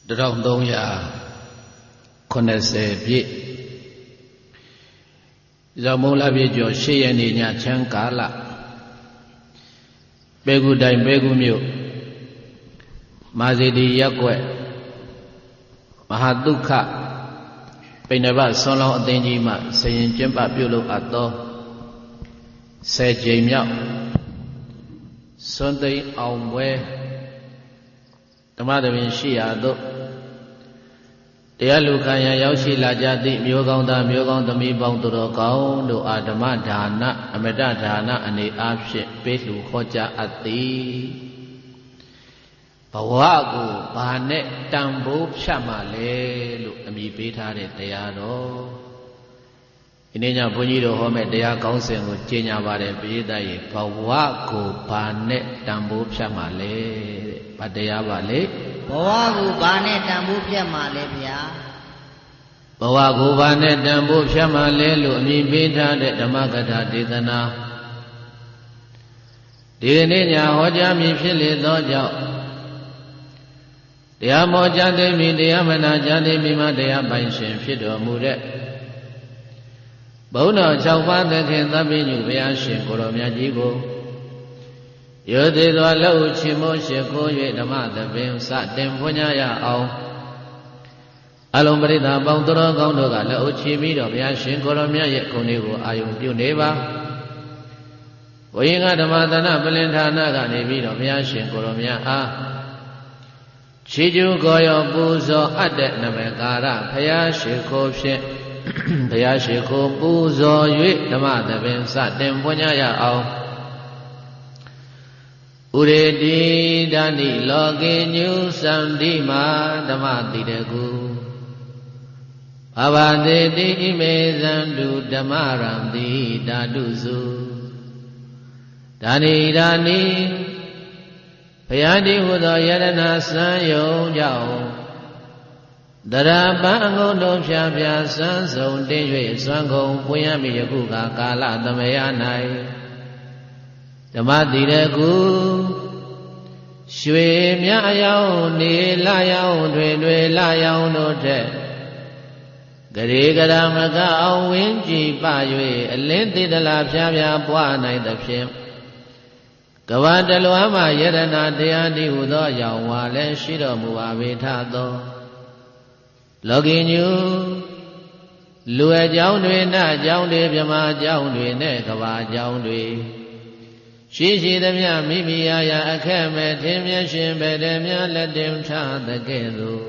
1380ပြည့်ဇော်မုံလပြည့်ကျော်8ရက်နေ့ညချမ်းကာလပေကူတိုင်ပေကူမြို့မာဇီတီရက်ွက်မဟာဒုက္ခပိဏဗဆွန်လောင်းအသင်းကြီးမှဆရင်ကျင်းပပြုလုပ်အပ်သော10ကြိမ်မြောက်စွန်သိမ်းအောင်ပွဲဓမ္မသဘင်ရှိရာသို့တရားလူခံရရောက်ရှိလာကြသည့်မျိုးကောင်းသားမျိုးကောင်းသမီးပေါင်းသူတော်ကောင်းတို့အားဓမ္မဒါနအမတဒါနအနေအားဖြင့်ပေးလှူဟောကြားအပ်သည်ဘဝကိုဘာနဲ့တန်ဖိုးဖြတ်မှလဲလို့အမည်ပေးထားတဲ့တရားတော်ဒီနေ့ညဘုန်းကြီးတို့ဟောမဲ့တရားကောင်းစဉ်ကိုကြေညာပါတယ်ပရိသတ်ရေဘဝကိုဘာနဲ့တန်ဖိုးဖြတ်မှလဲတဲ့ဘာတရားပါလဲဘဝကိုဘာနဲ့တန်ဖိုးဖြတ်မှလဲဗျာဘဝကိုဘာနဲ့တန်ဖိုးဖြတ်မှလဲလို့အမည်ပေးထားတဲ့ဓမ္မကထာဒေသနာဒီနေ့ညဟောကြားမည်ဖြစ်လေသောကြောင့်တရားမောကြားသိပြီတရားမနာကြားသိပြီမှတရားပိုင်ရှင်ဖြစ်တော်မူတဲ့ဘုန်းတော်6ပါးသခင်သဗ္ဗညုဘုရားရှင်ကိုရောမြတ်ကြီးကိုယောသေးသောလက်ဥချီမိုးရှိခိုး၍ဓမ္မသဘင်စတင်ဖွညာရအောင်အလုံးပရိသတ်ပေါင်းသူတော်ကောင်းတို့ကလက်ဥချီပြီးတော့ဘုရားရှင်ကိုရောမြတ်ရဲ့ဂုဏ်တွေကိုအာယုံပြုနေပါဘုရင်ကဓမ္မသနာပလင်ဌာနကနေပြီးတော့ဘုရားရှင်ကိုရောမြတ်အားချီးကျူးကိုရောပူဇော်အပ်တဲ့နမကာရဘုရားရှိခိုးဖြင့်ဘုရားရှိခိုးပူဇော်၍ဓမ္မသဘင်စတင်ပွင့်ရအောင်ဥရေတိဒာနိလောကေညုသန္တိမာဓမ္မတိတကုဘာဝတေတိဣမေဇန္တုဓမ္မရံတိဓာတုစုဒါနိဒါနိဘုရားတိဟုသောယရဏစံယုံကြောင့်တရပံအငုံတို့ဖြာဖြာစံဆုံးတင်း၍စွမ်းကုန်ပွင့်ရမည်ယခုကာလသမယ၌ဓမ္မတိရကုရွှေမြအယောင်နေလယောင်တွေလယောင်တို့ထက်ဂရေကရမကအောင်ဝင်းကြည်ပ၍အလင်းတိတလာဖြာဖြာပွားနိုင်သဖြင့်ကဘာတလွားမှယရဏတရားတိဟုသောကြောင့်ဝါလည်းရှိတော်မူပါပေထသောလောကီညုလူအကြောင်းတွေနတ်အကြောင်းတွေမြမအကြောင်းတွေနဲ့ကဘာအကြောင်းတွေရှိရှိသမျှမိမိရာရာအခက်မဲ့ထင်မြင်ရှင်ပဲတည်းများလက်တင်ထားတဲ့ကဲ့သို့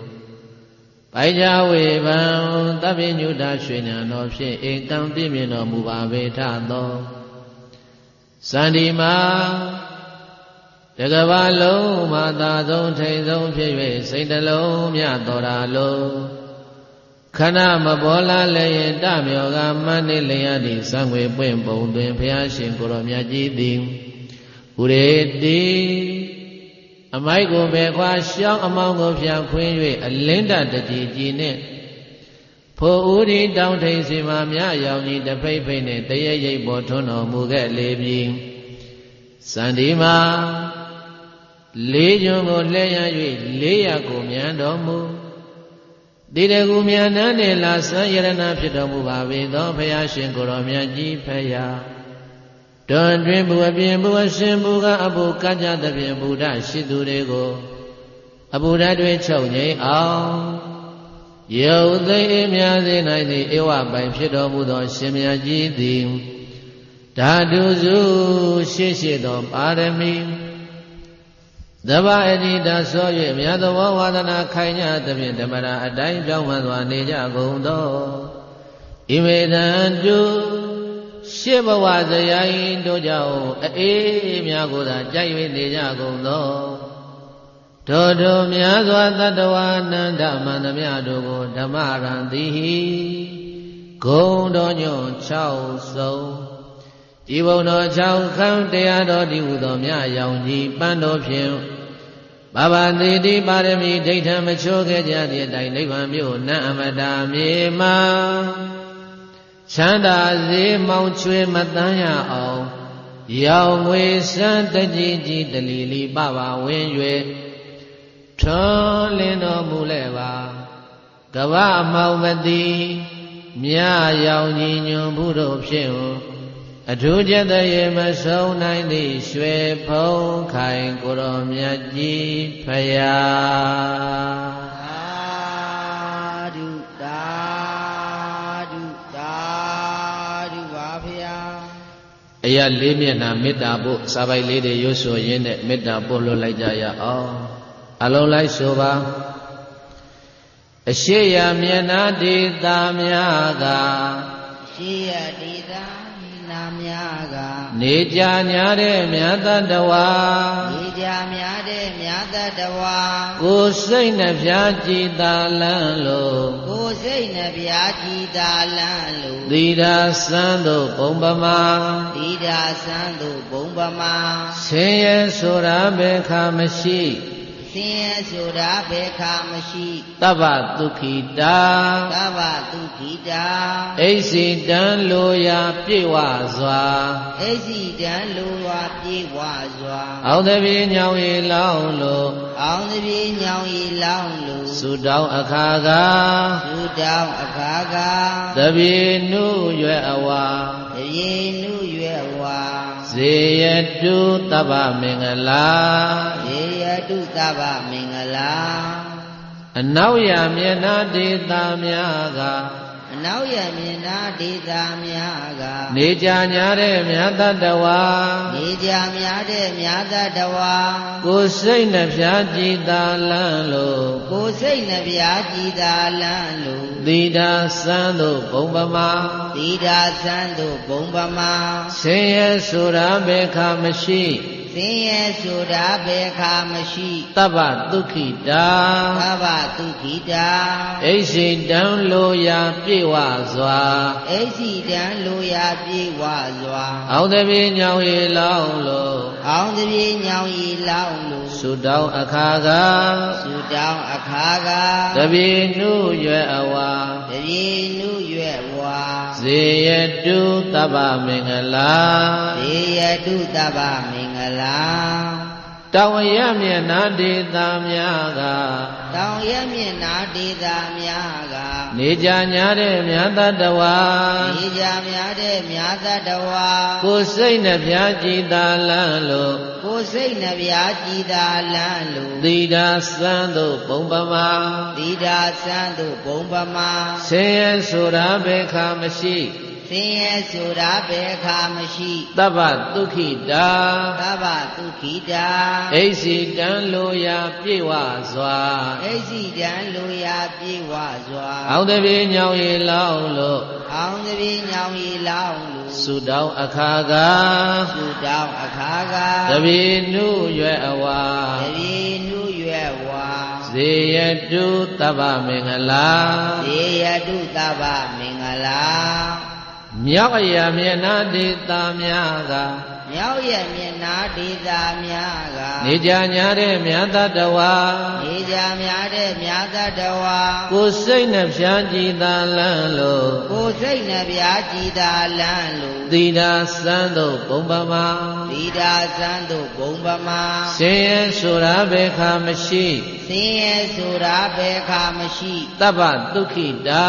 ပိုက်ကြဝေဘံသဗ္ဗညုတရွှေဉာဏ်တော်ဖြင့်ဧကံပြည့်မြင်တော်မူပါပေထသောစန္ဒီမာတကဘာလုံးမှာသာဆုံးထိန်ဆုံးဖြစ်၍စိတ်တလုံးမြတော်ရာလုံးခဏမပေါ်လာလည်းရင်တမြော်ကမန်းနေလျက်သည့်စံငွေပွင့်ပုံတွင်ဘုရားရှင်ကိုရောမြတ်ကြီးသည်ဥရေတိအမိုက်ကိုပဲခွာရှောင်းအမောင်းကိုဖြာခွင်း၍အလင်းတတကြီးကြီးနှင့်ဖို့ဥဒီတောင်းထိန်စီမှာမြရောင်ကြီးတဖိတ်ဖိတ်နှင့်တရရိပ်ပေါ်ထွန်းတော်မူခဲ့လေပြီစန္ဒီမှာလေးကျွန်းကိုလှည့်ရ၍400ကိုမြန်တော်မူတိတကူမြန်နှန်းနေလာစံယရဏဖြစ်တော်မူပါပေသောဘုရားရှင်ကိုရောမြတ်ကြီးဖရာတွင်တွင်ဘုအပြင်ဘုအရှင်ဘုကအဘုကကြသဖြင့်ဘုဒ္ဓရှိသူတွေကိုအဘုဒ္ဓတွေချုပ်ငိမ့်အောင်ယုတ်သိအမြာစေနိုင်သည့်ဧဝပိုင်ဖြစ်တော်မူသောရှင်မြတ်ကြီးသည်ဓာတုစုရှိသောပါရမီသဗ္ဗအတိတဆော၍မြတ်သောဝါဒနာခိုင်ညသဖြင့်ဓမ္မရာအတိုင်းပြောင်းမှစွာနေကြကုန်သောဣမေတံတုရှေ့ဘဝဇယာယင်တို့ကြောင့်အေးများကိုသာကြိုက်၍နေကြကုန်သောထိုများစွာတတ္တဝါနန္ဒမန္တမြတို့ကိုဓမ္မရံတိဂုံတော်ညွန့်6ဆုံးဒီဘုံတော်6ခန်းတရားတော်ဒီဟုသောမြရောင်ကြီးပန်းတော်ဖြင့်ဘာဝတိတိပါရမီဒိဋ္ဌံမချိုးခဲ့ကြသည့်အတိုင်းနိဗ္ဗာန်မြို့နံအမတာမြေမှာချမ်းသာစေမောင်ချွေမတန်းရအောင်ရောင်ငွေစံတကြီးကြီးတလီလီပပဝင်း၍ ထွန်းလင်းတော်မူလဲပါကဗ္ဗမောင်မတိမြရောင်ညီညွန်ဘုတို့ဖြင့်အထူးကျက်တဲ့ရေမဆုံးနိုင်သည့်ရွှေဖုံးခိုင်ကိုရောမြတ်ကြီးဖယားဓုသာဓုသာဓုပါဗျာအရာလေးမျက်နှာမေတ္တာပို့စာပိုက်လေးတွေရွတ်ဆိုရင်းနဲ့မေတ္တာပို့လို့လိုက်ကြရအောင်အလုံးလိုက်ဆိုပါအရှိယမျက်နှာဒေတာများကရှိယဒေတာနာများကနေကြညာတဲ့မြတ်တဝါနေကြများတဲ့မြတ်တဝါကိုယ်စိတ်နှဖျားကြည်သာလန်းလို့ကိုယ်စိတ်နှဖျားကြည်သာလန်းလို့သီတာစံတို့ဘုံပမာသီတာစံတို့ဘုံပမာဆင်းရဲဆိုတာဘယ်ခါမရှိဆင်းရဲဆိုတာဘယ်ခါမရှိတဗ္ဗဒုက္ခိတာတဗ္ဗဒုက္ခိတာအိစိတံလိုရာပြည့်ဝစွာအိစိတံလိုရာပြည့်ဝစွာအောင်တပြေညောင်ရီလောင်းလို့အောင်တပြေညောင်ရီလောင်းလို့သုတောင်းအခါကသုတောင်းအခါကတပြေနုရွယ်အဝါတပြေနုရွယ်အဝါဇေယတုတဗ္ဗမင်္ဂလာဇေယတုတဗ္ဗမင်္ဂလာအနောက်ရမျက်နှာဒေတာများကအနောက်ရမျက်နှာဒေတာများကနေကြညာတဲ့မြတ်တဝါနေကြများတဲ့မြတ်တဝါကိုယ်စိတ်နှဖျားကြည်သာလန်းလို့ကိုယ်စိတ်နှဖျားကြည်သာလန်းလို့သီတာစံတို့ဘုံပမာသီတာစံတို့ဘုံပမာဆင်းရဲဆိုတာဘယ်ခါမရှိဆင်းရဲဆိုတာဘယ်ခါမရှိတဗ္ဗဒုက္ခိတာတဗ္ဗဒုက္ခိတာအိစိတံလိုရာပြည့်ဝစွာအိစိတံလိုရာပြည့်ဝစွာအောင်တပြေညောင်ရီလောင်းလို့အောင်တပြေညောင်ရီလောင်းလို့သုတောင်းအခါကသုတောင်းအခါကတပြေနုရွယ်အဝါတပြေနုရွယ်ဝါဇေယတုတဗ္ဗမင်္ဂလာဇေယတုတဗ္ဗမင်္ဂလာတောင်ရမျက်နှာဒေတာများကတောင်ရမျက်နှာဒေတာများကနေကြညာတဲ့မြတ်တဝါနေကြများတဲ့မြတ်တဝါကိုယ်စိတ်နှဖျားကြည်သာလန်းလို့ကိုယ်စိတ်နှဖျားကြည်သာလန်းလို့သီတာစံတို့ဘုံပမာသီတာစံတို့ဘုံပမာဆင်းရဲဆိုတာဘယ်ခါမရှိဆင်းရဲဆိုတာဘယ်ခါမရှိတဗ္ဗဒုက္ခိတာတဗ္ဗဒုက္ခိတာအိစိတံလိုရာပြည့်ဝစွာအိစိတံလိုရာပြည့်ဝစွာအောင်တပြေညောင်ရီလောင်းလို့အောင်တပြေညောင်ရီလောင်းလို့သုတောင်းအခါကသုတောင်းအခါကတပြေနုရွယ်အဝါတပြေနုရွယ်ဝါဇေယတုတဗ္ဗမင်္ဂလာဇေယတုတဗ္ဗမင်္ဂလာမြောက်အရာမျက်နှာဒေတာများကမြောက်ရမျက်နှာဒေတာများကနေကြညာတဲ့မြတ်တဝါနေကြများတဲ့မြတ်တဝါကိုယ်စိတ်နှဖျားကြည်သာလန်းလို့ကိုယ်စိတ်နှဖျားကြည်သာလန်းလို့သီတာစံတို့ဘုံပမာသီတာစံတို့ဘုံပမာဆင်းရဲဆိုတာဘယ်ခါမရှိဆင်းရဲဆိုတာဘယ်ခါမရှိတဗ္ဗဒုက္ခိတာ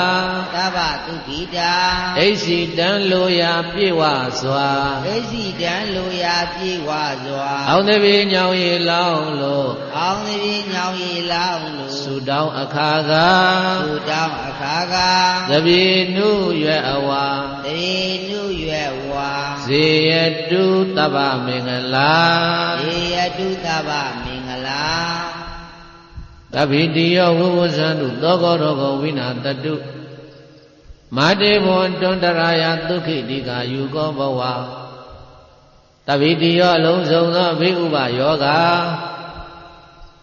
တဗ္ဗဒုက္ခိတာအိစိတံလိုရာပြည့်ဝစွာအိစိတံလိုရာပြည့်ဝစွာအောင်တပြေညောင်ရီလောင်းလို့အောင်တပြေညောင်ရီလောင်းလို့သုတောင်းအခါကသုတောင်းအခါကတပြေနုရွယ်အဝါတပြေနုရွယ်ဝါဇေယတုတဗ္ဗမင်္ဂလာဇေယတုတဗ္ဗမင်္ဂလာတပိတိယောဝုဝဇန္တုသောကောရောဂဝိနာတတုမာတေဘောတွန္တရာယဒုက္ခိတိကာယူကောဘဝတပိတိယောအလုံးစုံသောဘိဥပယောဂ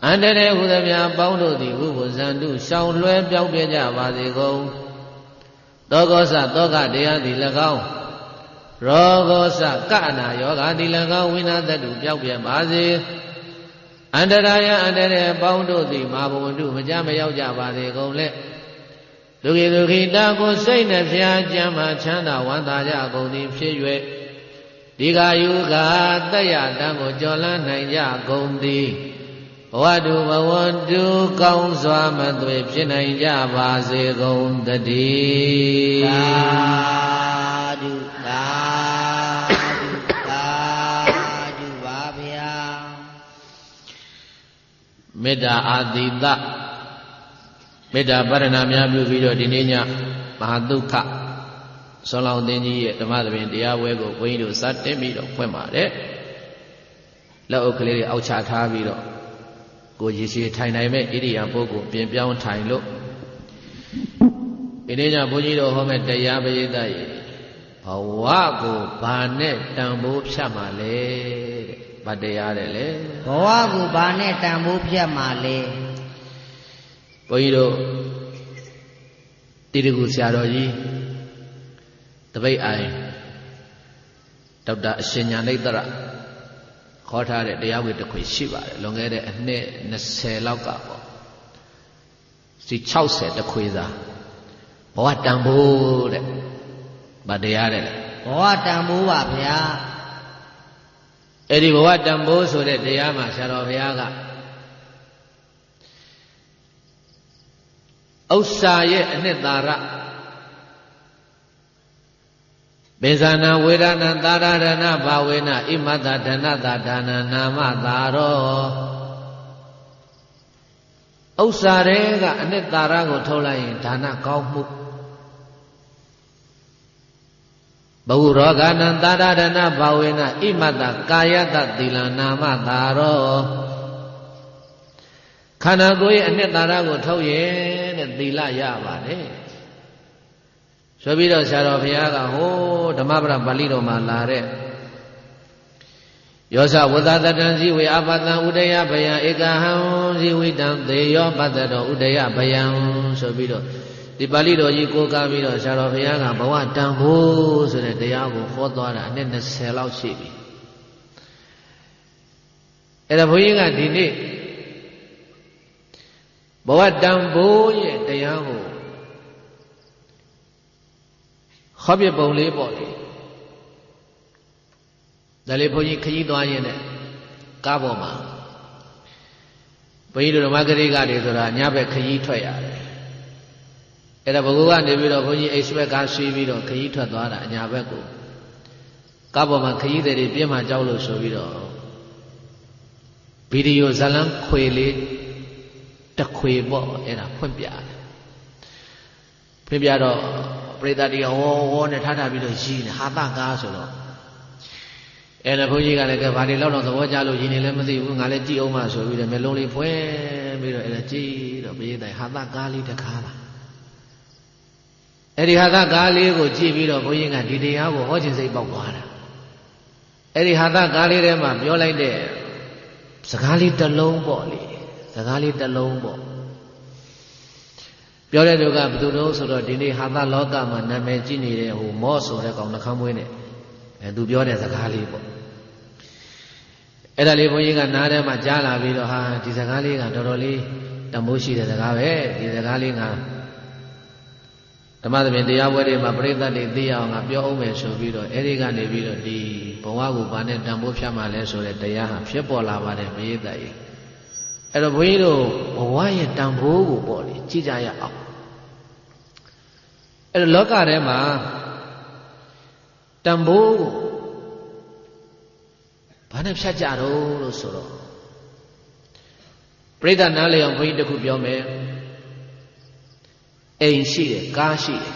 အန္တရေဟုသမျှပေါင်းတို့သည်ဝုဝဇန္တုရှောင်လွဲပြောင်းပြကြပါစေကုန်သောကောသသောကတရားသည်၎င်းရောဂောသကနာယောဂသည်၎င်းဝိနာတတုပြောင်းပြပါစေအန္တရာယအန္တရေပေါင်းတို့သည်မာဘဝတုမကြမရောက်ကြပါစေကုန်လေဒုက္ခိတာကိုစိတ်နှဖျားကြမ်းမှချမ်းသာဝမ်းသာကြကုန်သည်ဖြစ်၍ဒီဃာယုဃာတယတံကိုကြော်လန်းနိုင်ကြကုန်သည် ဘဝတုဘဝတုကောင်းစွာမသွေဖြစ်နိုင်ကြပါစေကုန်တည်းသာဓုသာဓုသာဓုပါဗျာမေတ္တာအာတိတမေတ္တာပရဏာများပြုပြီးတော့ဒီနေ့ညမဟာဒုက္ခဆွမ်းလောင်းသင်ကြီးရဲ့ဓမ္မသဘင်တရားပွဲကိုဘုန်းကြီးတို့စတင်ပြီးတော့ဖွင့်ပါတယ်လက်အုပ်ကလေးတွေအောက်ချထားပြီးတော့ကိုရည်ရှိထိုင်နိုင်မဲ့ဣရိယာပုဂ္ဂိုလ်ပြင်ပြောင်းထိုင်လို့ဒီနေ့ညဘုန်းကြီးတို့ဟောမဲ့တရားပရိသတ်ရဲ့ဘဝကိုဘာနဲ့တန်ဖိုးဖြတ်မှာလဲတဲ့ဗတ်တရားတဲ့လေဘဝကိုဘာနဲ့တန်ဖိုးဖြတ်မှာလဲဘုန်းကြီးတို့တိတကူဆရာတော်ကြီးတပိတ်အိုင်ဒေါက်တာအရှင်ညာနိတ္တရခေါ်ထားတဲ့တရားဝေတစ်ခွေရှိပါတယ်လွန်ခဲ့တဲ့အနှစ်20လောက်ကပေါ့စီ60တခွေသာဘဝတန်ဖိုးတဲ့ဗတ်တရားတဲ့ဘဝတန်ဖိုးပါဗျာအဲ့ဒီဘဝတန်ဖိုးဆိုတဲ့တရားမှာဆရာတော်ဘုရားကဥစ္စာရဲ့အနှစ်သာရဘေဇာနာဝေဒနာသာရဒနာဘာဝေနဣမတဒနတဒါနာနာမသာရောဥစ္စာတွေကအနှစ်သာရကိုထုတ်လိုက်ရင်ဒါနကောင်းမှုဘဝရောဂနံသာရဒနာဘာဝေနဣမတကာယတသီလနာမသာရောခန္ဓာကိုယ်ရဲ့အနှစ်သာရကိုထုတ်ရင်တဲ့သီလရပါတယ်ဆိုပြီးတော့ဆရာတော်ဘုရားကဟိုဓမ္မပဒပါဠိတော်မှာလာတဲ့ယောဇဝသတတံဇိဝေအပတံဥဒယဗယံဧကဟံဇိဝိတံသေယောပတ္တတော်ဥဒယဗယံဆိုပြီးတော့ဒီပါဠိတော်ကြီးကိုးကားပြီးတော့ဆရာတော်ဘုရားကဘဝတန်ဖိုးဆိုတဲ့တရားကိုဟောသွားတာအနှစ်20လောက်ရှိပြီအဲ့ဒါဘုန်းကြီးကဒီနေ့ဘဝတန်ဖိုးရဲ့တရားကိုဟောပြပုံလေးပေါ့လေဒါလေးဘုန်းကြီးခရီးသွားရင်လည်းကားပေါ်မှာဘုန်းကြီးတို့ဓမ္မဂရိကတွေဆိုတာညဘက်ခရီးထွက်ရတယ်အဲ့ဒါဘုရားကနေပြီးတော့ဘုန်းကြီးအိတ်ဆွဲကားဆွေးပြီးတော့ခရီးထွက်သွားတာညဘက်ကိုကားပေါ်မှာခရီးသည်တွေပြင်းမှကြောက်လို့ဆိုပြီးတော့ဗီဒီယိုဇလံခွေလေးတစ်ခွေပေါ့အဲ့ဒါဖွင့်ပြတယ်ဖွင့်ပြတော့ပရိသတ်တွေကဟောနဲ့ထားပြီးတော့ရည်နေဟာသကားဆိုတော့အဲ့ဒါဘုန်းကြီးကလည်းကဘာတွေလောက်တော့သဘောကျလို့ရည်နေလည်းမသိဘူးငါလည်းကြည့်အောင်မှဆိုပြီးတော့မျက်လုံးလေးဖွင့်ပြီးတော့အဲ့ဒါကြည့်တော့ပရိသတ်ဟာသကားလေးတစ်ခါပါအဲ့ဒီဟာသကားလေးကိုကြည့်ပြီးတော့ဘုန်းကြီးကဒီတရားကိုဟောခြင်းစိတ်ပေါက်သွားတာအဲ့ဒီဟာသကားလေးထဲမှာပြောလိုက်တဲ့စကားလေးတစ်လုံးပေါ့လေစကားလေးတစ်လုံးပေါ့ပြောတဲ့သူကဘယ်သူတော့ဆိုတော့ဒီနေ့ဟာသလောကမှာနာမည်ကြီးနေတဲ့ဟိုမော့ဆိုတဲ့ကောင်နှခမ်းမွေးနဲ့သူပြောတဲ့စကားလေးပေါ့အဲ့ဒါလေးဘုန်းကြီးကနားထဲမှာကြားလာပြီးတော့ဟာဒီစကားလေးကတော်တော်လေးတမိုးရှိတဲ့စကားပဲဒီစကားလေးကဓမ္မသဘင်တရားပွဲတွေမှာပြိဿတ်တွေသိအောင်ငါပြောအောင်မယ်ဆိုပြီးတော့အဲ့ဒီကနေပြီးတော့ဒီဘဝကိုဘာနဲ့တန်ဖိုးဖြတ်မှလဲဆိုတဲ့တရားဟာဖြစ်ပေါ်လာပါတယ်ပြိဿတ်ကြီးအဲ့တော့ဘုန်းကြီးတို့ဘဝရဲ့တန်ဖိုးကိုပေါ့လေကြည့်ကြရအောင်အဲ့တော့လောကထဲမှာတန်ဖိုးကိုဘာနဲ့ဖြတ်ကြတော့လို့ဆိုတော့ပြိဿနားလေအောင်ဘုန်းကြီးတခုပြောမယ်အိမ်ရှိတယ်ကားရှိတယ်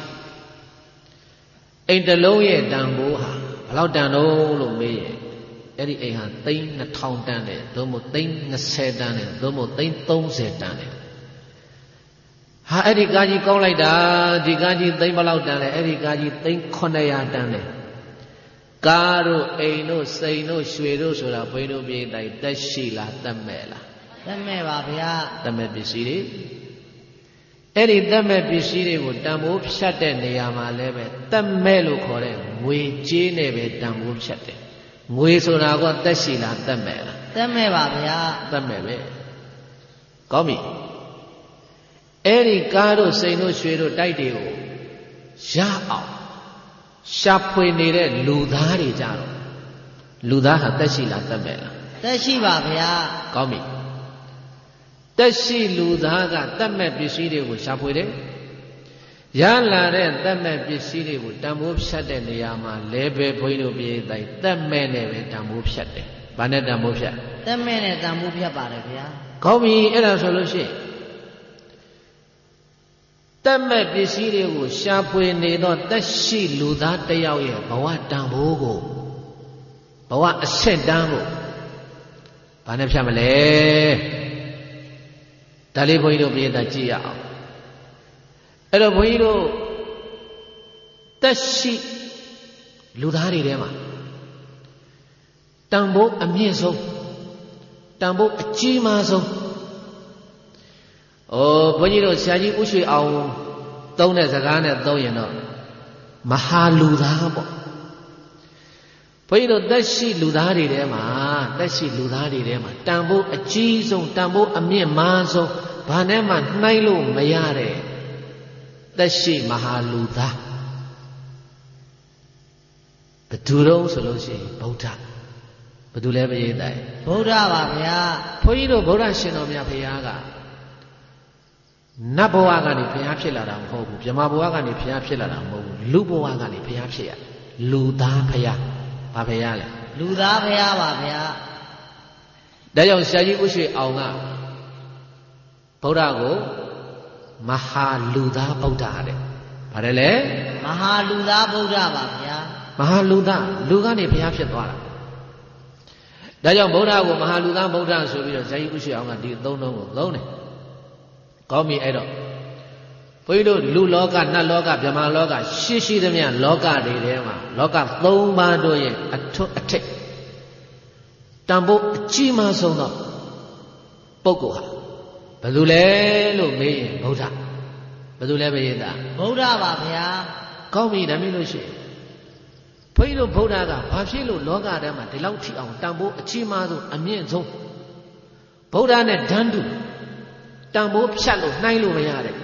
အိမ်တစ်လုံးရဲ့တန်ဖိုးဟာဘယ်လောက်တန်တော့လို့မေးရင်အဲ့ဒီအိမ်ဟာသိန်း2000တန်တယ်သို့မဟုတ်သိန်း20တန်တယ်သို့မဟုတ်သိန်း30တန်တယ်ဟာအဲ့ဒီကားကြီးကောင်းလိုက်တာဒီကားကြီးသိန်းဘယ်လောက်တန်လဲအဲ့ဒီကားကြီးသိန်း900တန်တယ်ကားတို့အိမ်တို့စိန်တို့ရွှေတို့ဆိုတာဘုန်းကြီးတို့ပြည်တိုင်းတက်ရှိလားတက်မဲ့လားတက်မဲ့ပါဗျာတက်မဲ့ပစ္စည်းတွေအဲ့ဒီတက်မဲ့ပစ္စည်းတွေကိုတန်ဖိုးဖြတ်တဲ့နေရာမှာလည်းပဲတက်မဲ့လို့ခေါ်တဲ့ငွေကြေးနဲ့ပဲတန်ဖိုးဖြတ်တယ်ငွေဆိုတာကတက်ရှိလားတက်မဲ့လားတက်မဲ့ပါဗျာတက်မဲ့ပဲကောင်းပြီအဲ့ဒီကားတို့စိန်တို့ရွှေတို့တိုက်တွေကိုရအောင်ရှာဖွေနေတဲ့လူသားတွေကြတော့ လူသားဟာတက်ရှိလားတက်မဲ့လားတက်ရှိပါဗျာကောင်းပြီ တက်ရှိလူသားကတတ်မဲ့ပစ္စည်းတွေကိုရှာဖွေတယ်ရလာတဲ့တတ်မဲ့ပစ္စည်းတွေကိုတန်ဖိုးဖြတ်တဲ့နေရာမှာလဲပဲဘုန်းကြီးတို့ပြည်တိုင်းတတ်မဲ့နဲ့ပဲတန်ဖိုးဖြတ်တယ်။ဘာနဲ့တန်ဖိုးဖြတ်။တတ်မဲ့နဲ့တန်ဖိုးဖြတ်ပါတယ်ဗျာ။ကောင်းပြီအဲ့ဒါဆိုလို့ရှိရင်တတ်မဲ့ပစ္စည်းတွေကိုရှာဖွေနေတော့တက်ရှိလူသားတစ်ယောက်ရဲ့ဘဝတန်ဖိုးကိုဘဝအဆင့်တန်းကိုဘာနဲ့ဖြတ်မလဲ။ဒါလေးဘုန်းကြီးတို့ပြည်တိုင်းကြည့်ရအောင်။အဲ့တော့ဘုန်းကြီးတို့တက်ရှိလူသားတွေထဲမှာတန်ဖိုးအမြင့်ဆုံးတန်ဖိုးအကြီးမားဆုံးဘုန်းကြီးတို့ဆရာကြီးဦးရွှေအောင်သုံးတဲ့စကားနဲ့သုံးရင်တော့မဟာလူသားပေါ့ဘုန်းကြီးတို့တက်ရှိလူသားတွေထဲမှာတက်ရှိလူသားတွေထဲမှာတန်ဖိုးအကြီးဆုံးတန်ဖိုးအမြင့်မားဆုံးဘာနဲ့မှနှိုင်းလို့မရတဲ့သက်ရှိမဟာလူသားဘယ်သူတော့ဆိုလို့ရှိရင်ဗုဒ္ဓဘယ်သူလဲပြည့်တိုင်ဗုဒ္ဓပါဗျာဘုန်းကြီးတို့ဗုဒ္ဓရှင်တော်မြတ်ဘုရားကနတ်ဘဝကနေဘုရားဖြစ်လာတာမဟုတ်ဘူးဗြဟ္မာဘဝကနေဘုရားဖြစ်လာတာမဟုတ်ဘူးလူဘဝကနေဘုရားဖြစ်ရလူသားဘုရားဘာဘုရားလဲလူသားဘုရားပါဗျာဒါကြောင့်ဆရာကြီးဦးရွှေအောင်ကဗုဒ္ဓကိုမဟာလူသားဗုဒ္ဓတဲ့ဗါတယ်လေမဟာလူသားဗုဒ္ဓပါဗျာမဟာလူသားလူကနေဘုရားဖြစ်သွားတာဒါကြောင့်ဗုဒ္ဓကိုမဟာလူသားဗုဒ္ဓဆိုပြီးတော့ဇာတိဥရှိအောင်ကဒီအသုံးလုံးကိုသုံးတယ်ကောင်းပြီအဲ့တော့ဘုန်းကြီးတို့လူလောကနတ်လောကဗြဟ္မာလောကရှိသမျှလောကတွေထဲမှာလောက၃ပါးတို့ရဲ့အထွတ်အထိပ်တန်ဖိုးအကြီးမားဆုံးသောပုဂ္ဂိုလ်ဟာဘယ်သူလဲလို့မေးရင်ဗုဒ္ဓဘယ်သူလဲဘယင်သားဗုဒ္ဓပါဗျာကောင်းပြီဒါမျိုးလို့ရှိရင်ဘုန်းကြီးတို့ဗုဒ္ဓကဘာဖြစ်လို့လောကထဲမှာဒီလောက်ထိအောင်တန်ဖိုးအကြီးမားဆုံးအမြင့်ဆုံးဗုဒ္ဓနဲ့ဓာန်တုတန်ဖိုးဖြတ်လို့နှိုင်းလို့မရတဲ့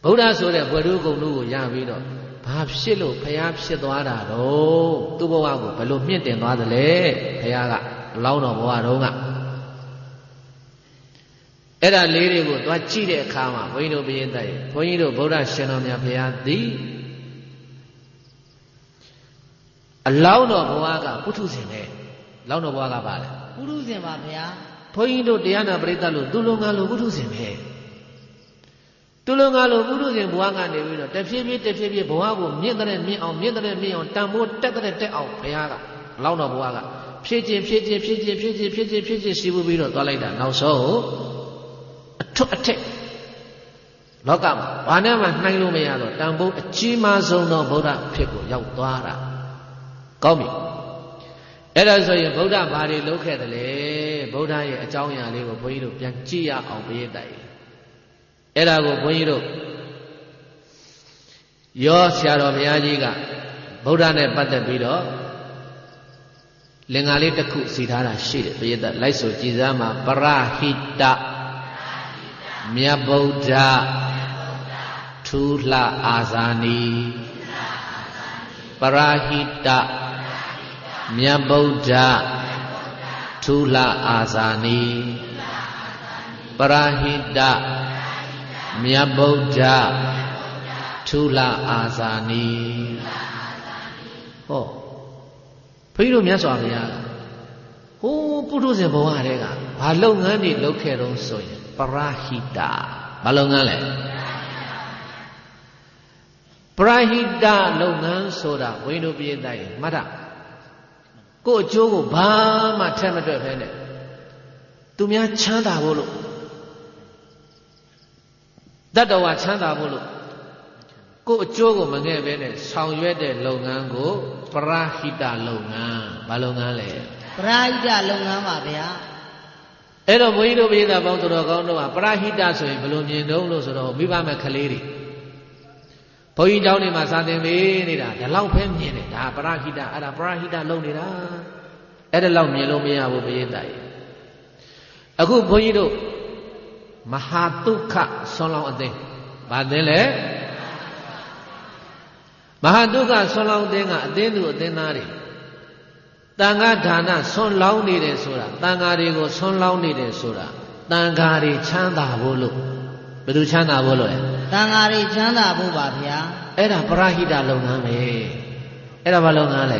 ဗုဒ္ဓဆိုတဲ့ဘွယ်တို့ကုံတို့ကိုရပြီးတော့ဘာဖြစ်လို့ဘုရားဖြစ်သွားတာတော့သူ့ဘဝကိုဘယ်လိုမြင့်တင်သွားသလဲဘုရားကအလောင်းတော်ဘဝတုန်းကအဲ့ဒါလေးတွေကိုသွားကြည့်တဲ့အခါမှာဘုန်းကြီးတို့ဘုရင်တိုက်ဘုန်းကြီးတို့ဗုဒ္ဓရှင်တော်မြတ်ဘုရားသည်အလောင်းတော်ဘဝကပုထုဇဉ်ပဲလောင်းတော်ဘဝကပါလေပုထုဇဉ်ပါဗျာဘုန်းကြီးတို့တရားနာပရိသတ်လို့သူလုံငါလို့ပုထုဇဉ်ပဲသူလုံငါလို့ပုထုဇဉ်ဘဝကနေပြီးတော့တဖြည်းဖြည်းဘဝကိုမြင့်တဲ့မြင့်အောင်တန်ဖိုးတက်အောင်ဘုရားကအလောင်းတော်ဘဝကဖြည့်ချင်းရှိပြီးတော့သွားလိုက်တာနောက်ဆုံးအထွတ်အထိပ်လောကမှာဘာနဲ့မှနှိုင်းလို့မရတော့တန်ဖိုးအကြီးမားဆုံးသောဗုဒ္ဓဖြစ်ကိုရောက်သွားတာကောင်းပြီအဲ့ဒါဆိုရင်ဗုဒ္ဓဘာတွေလုပ်ခဲ့တယ်လဲဗုဒ္ဓရဲ့အကြောင်းအရာလေးကိုဘုန်းကြီးတို့ပြန်ကြည့်ရအောင်ပြည့်တိုက်အဲ့ဒါကိုဘုန်းကြီးတို့ရောဆရာတော်ဘုရားကြီးကဗုဒ္ဓနဲ့ပတ်သက်ပြီးတော့လင်္ကာလေးတစ်ခုစီထားတာရှိတယ်ပြည့်တိုက်လိုက်ဆိုကြည်စားမှာပရဟိတမြတ်ဗုဒ္ဓထူးလှအာဇာနီပရဟိတမြတ်ဗုဒ္ဓထူးလှအာဇာနီပရဟိတမြတ်ဗုဒ္ဓထူးလှအာဇာနီဟောဘုန်းကြီးတို့မြတ်စွာဘုရားဟိုးပုထုဇဉ်ဘဝတည်းကဘာလုပ်ငန်းတွေလုပ်ခဲ့တော့ဆိုရင်ပရဟိတဘာလုပ်ငန်းလဲပရဟိတလုပ်ငန်းဆိုတာဘုန်းကြီးတို့ပြည့်တိုင်းမှတ်တာကိုယ်အကျိုးကိုဘာမှထက်မတွက်ဖဲနဲ့သူများချမ်းသာဖို့လို့တတ္တဝါချမ်းသာဖို့လို့ကိုယ်အကျိုးကိုမငဲ့ဘဲနဲ့ဆောင်ရွက်တဲ့လုပ်ငန်းကိုပရဟိတလုပ်ငန်းဘာလုပ်ငန်းလဲပရဟိတလုပ်ငန်းပါဗျာအဲ့တော့ဘုန်းကြီးတို့ပြည်သားပေါင်းတော်ကောင်းတို့ကပရဟိတဆိုရင်ဘယ်လိုမြင်တော့လို့ဆိုတော့မိဘမဲ့ကလေးတွေဘုန်းကြီးကျောင်းတွေမှာစာသင်ပေးနေတာဒီလောက်ပဲမြင်တယ်ဒါပရဟိတအဲ့ဒါပရဟိတလုပ်နေတာအဲ့ဒါလောက်မြင်လို့မရဘူးပြည်သားကြီးအခုဘုန်းကြီးတို့မဟာတုခဆွမ်းလောင်းအသင်းဗာသင်လဲမဟာတုခဆွမ်းလောင်းအသင်းကအသင်းသူအသင်းသားတွေတန်ခါဌာနဆွမ်းလောင်းနေတယ်ဆိုတာတန်ခါတွေကိုဆွမ်းလောင်းနေတယ်ဆိုတာ တန်ဃာတွေချမ်းသာဖို့လို့ဘယ်သူချမ်းသာဖို့လို့လဲတန်ဃာတွေချမ်းသာဖို့ပါဗျာအဲ့ဒါပရဟိတလုပ်ငန်းပဲအဲ့ဒါဘာလုပ်ငန်းလဲ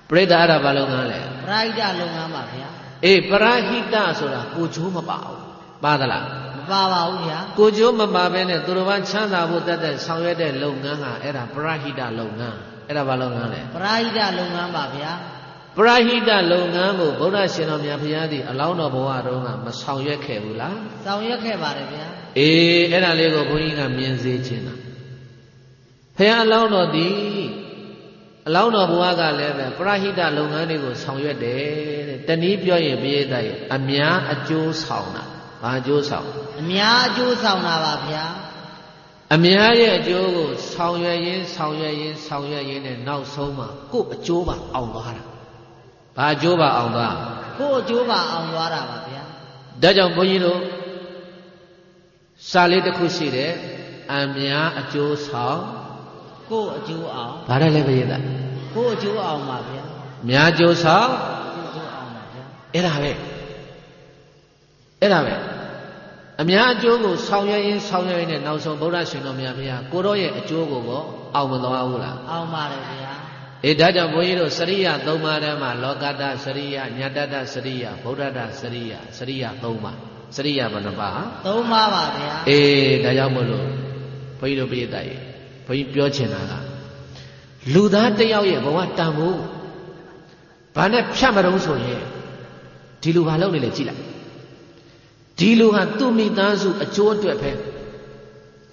ပရိသတ်အဲ့ဒါဘာလုပ်ငန်းလဲပရဟိတလုပ်ငန်းပါဗျာအေးပရဟိတဆိုတာကိုချိုးမပါဘူးပါသလားမပါပါဘူးဗျာကိုချိုးမပါဘဲနဲ့သူတော်ဘာချမ်းသာဖို့တတ်တဲ့ဆောင်ရွက်တဲ့လုပ်ငန်းကအဲ့ဒါပရဟိတလုပ်ငန်းအဲ့ဒါဘာလုပ်ငန်းလဲပရဟိတလုပ်ငန်းပါဗျာပရဟိတလုပ်ငန်းကိုဗုဒ္ဓရှင်တော်မြတ်ဘုရားသည်အလောင်းတော်ဘဝတုန်းကမဆောင်ရွက်ခဲ့ဘူးလားဆောင်ရွက်ခဲ့ပါတယ်ဗျာအေးအဲ့ဒါလေးကိုဘုန်းကြီးကမြင်စေခြင်းတာဘုရားအလောင်းတော်သည်အလောင်းတော်ဘဝကလည်းပဲပရဟိတလုပ်ငန်းတွေကိုဆောင်ရွက်တယ်တဲ့တနည်းပြောရင်ပြည့်တဲ့။အများအကျိုးဆောင်တာဘာအကျိုးဆောင်အများအကျိုးဆောင်တာပါဗျာအများရဲ့အကျိုးကိုဆောင်ရွက်ရင်းနဲ့နောက်ဆုံးမှာကိုယ့်အကျိုးပါအောင်သွားတာဘာအကျိုးပါအောင်သွားကိုယ့်အကျိုးပါအောင်သွားတာပါဗျာဒါကြောင့်ဘုန်းကြီးတို့စာလေးတစ်ခုရှိတယ်အများအကျိုးဆောင်ကိုယ့်အကျိုးအောင်ဘာလဲလဲဘုရားကိုယ့်အကျိုးအောင်ပါဗျာအများအကျိုးဆောင်ကိုယ့်အကျိုးအောင်ပါဗျာအဲ့ဒါပဲအများအကျိုးကိုဆောင်ရွက်ရင်းနဲ့နောက်ဆုံးဗုဒ္ဓရှင်တော်မြတ်ဘုရားကိုတော့ရဲ့အကျိုးကိုအောင်မသွားဘူးလားအောင်ပါတယ်ဗျာအေးဒါကြောင့်ဘုန်းကြီးတို့စရိယ၃ပါးထဲမှာလောကတ္တစရိယညတ္တတစရိယဗုဒ္ဓတ္တစရိယ၃ပါးစရိယဘယ်နှပါး၃ပါးပါဗျာအေးဒါကြောင့်မို့လို့ဘုန်းကြီးတို့ပြည့်တဲ့ဘုန်းကြီးပြောချင်တာကလူသားတစ်ယောက်ရဲ့ဘဝတန်ဖို့ဘာနဲ့ဖြတ်မတုံးဆိုရင်ဒီလူဘာလုပ်နေလဲကြည့်လိုက်ဒီလူဟာသူ့မိသားစုအကျိုးအတွက်ပဲ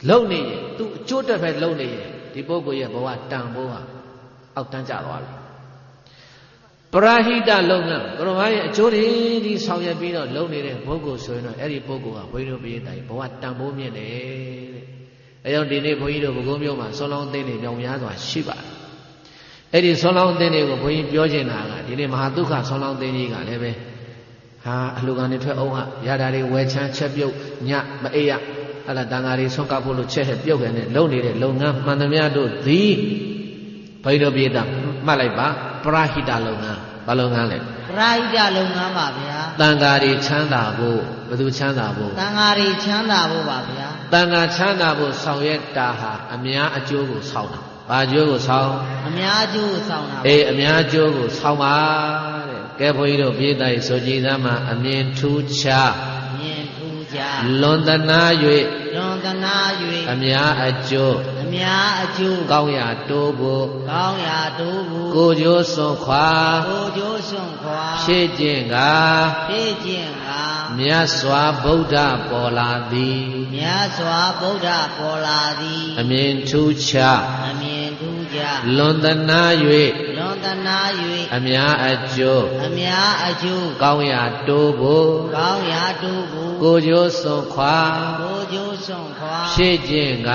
လုပ်နေရင်သူ့အကျိုးအတွက်ပဲလုပ်နေရင်ဒီပုဂ္ဂိုလ်ရဲ့ဘဝတန်ဖို့ဟာအောက်တန်းကျသွားပြီပရဟိတလုပ်ငန်းဘုရားရဲ့အကျိုးတွေဒီဆောင်ရွက်ပြီးတော့လုပ်နေတဲ့ပုဂ္ဂိုလ်ဆိုရင်တော့အဲ့ဒီပုဂ္ဂိုလ်ဟာဘုန်းကြီးတို့ပြည့်တိုင်းဘဝတန်ဖို့မြင့်တယ်တဲ့အဲကြောင့်ဒီနေ့ဘုန်းကြီးတို့ဘုကုံးမြို့မှာဆွမ်းလောင်းသိန်းတွေမြောင်များစွာရှိပါတယ်အဲ့ဒီဆွမ်းလောင်းသိန်းတွေကိုဘုန်းကြီးပြောချင်တာကဒီနေ့မဟာဒုက္ခဆွမ်းလောင်းသိန်းကြီးကလည်းပဲဟာအလှကနေထွက်အောင်ဟာရတာတွေဝယ်ချမ်းချက်ပြုတ်ညမအိပ်ရအဲ့ဒါတန်ဃာတွေဆွန့်ကပ်ဖို့လို့ချက်ပြုတ်ခဲ့တဲ့လုံနေတဲ့လုပ်ငန်းမှန်သမျှတို့သည်ဘိဓိပိတမှတ်လိုက်ပါပရဟိတလုပ်ငန်းဘာလုပ်ငန်းလဲပရဟိတလုပ်ငန်းပါဗျာတန်ဃာတွေချမ်းသာဖို့ဘယ်သူချမ်းသာဖို့တန်ဃာတွေချမ်းသာဖို့ပါဗျာတန်ဃာချမ်းသာဖို့ဆောင်ရွက်တာဟာအများအကျိုးကိုဆောင်တာဘာအကျိုးကိုဆောင်အများအကျိုးကိုဆောင်တာအေးအများအကျိုးကိုဆောင်ပါတဲ့ကဲဘုန်းကြီးတို့ပြည်တိုင်းဆိုကြည်သားမှာအမြင်ထူးခြားလွန်တနာ၍အများအကျိုးကောင်းရာတိုးဖို့ကိုကျိုးစွန့်ခွာဖြည့်ကျင့်ကမြတ်စွာဘုရားပေါ်လာသည်အမြင်ထူးခြားလွန်တနာ၍အများအကျိုးကောင်းရာတိုးဖို့ကိုကျိုးစွန့်ခွာဖြည့်ကျင့်က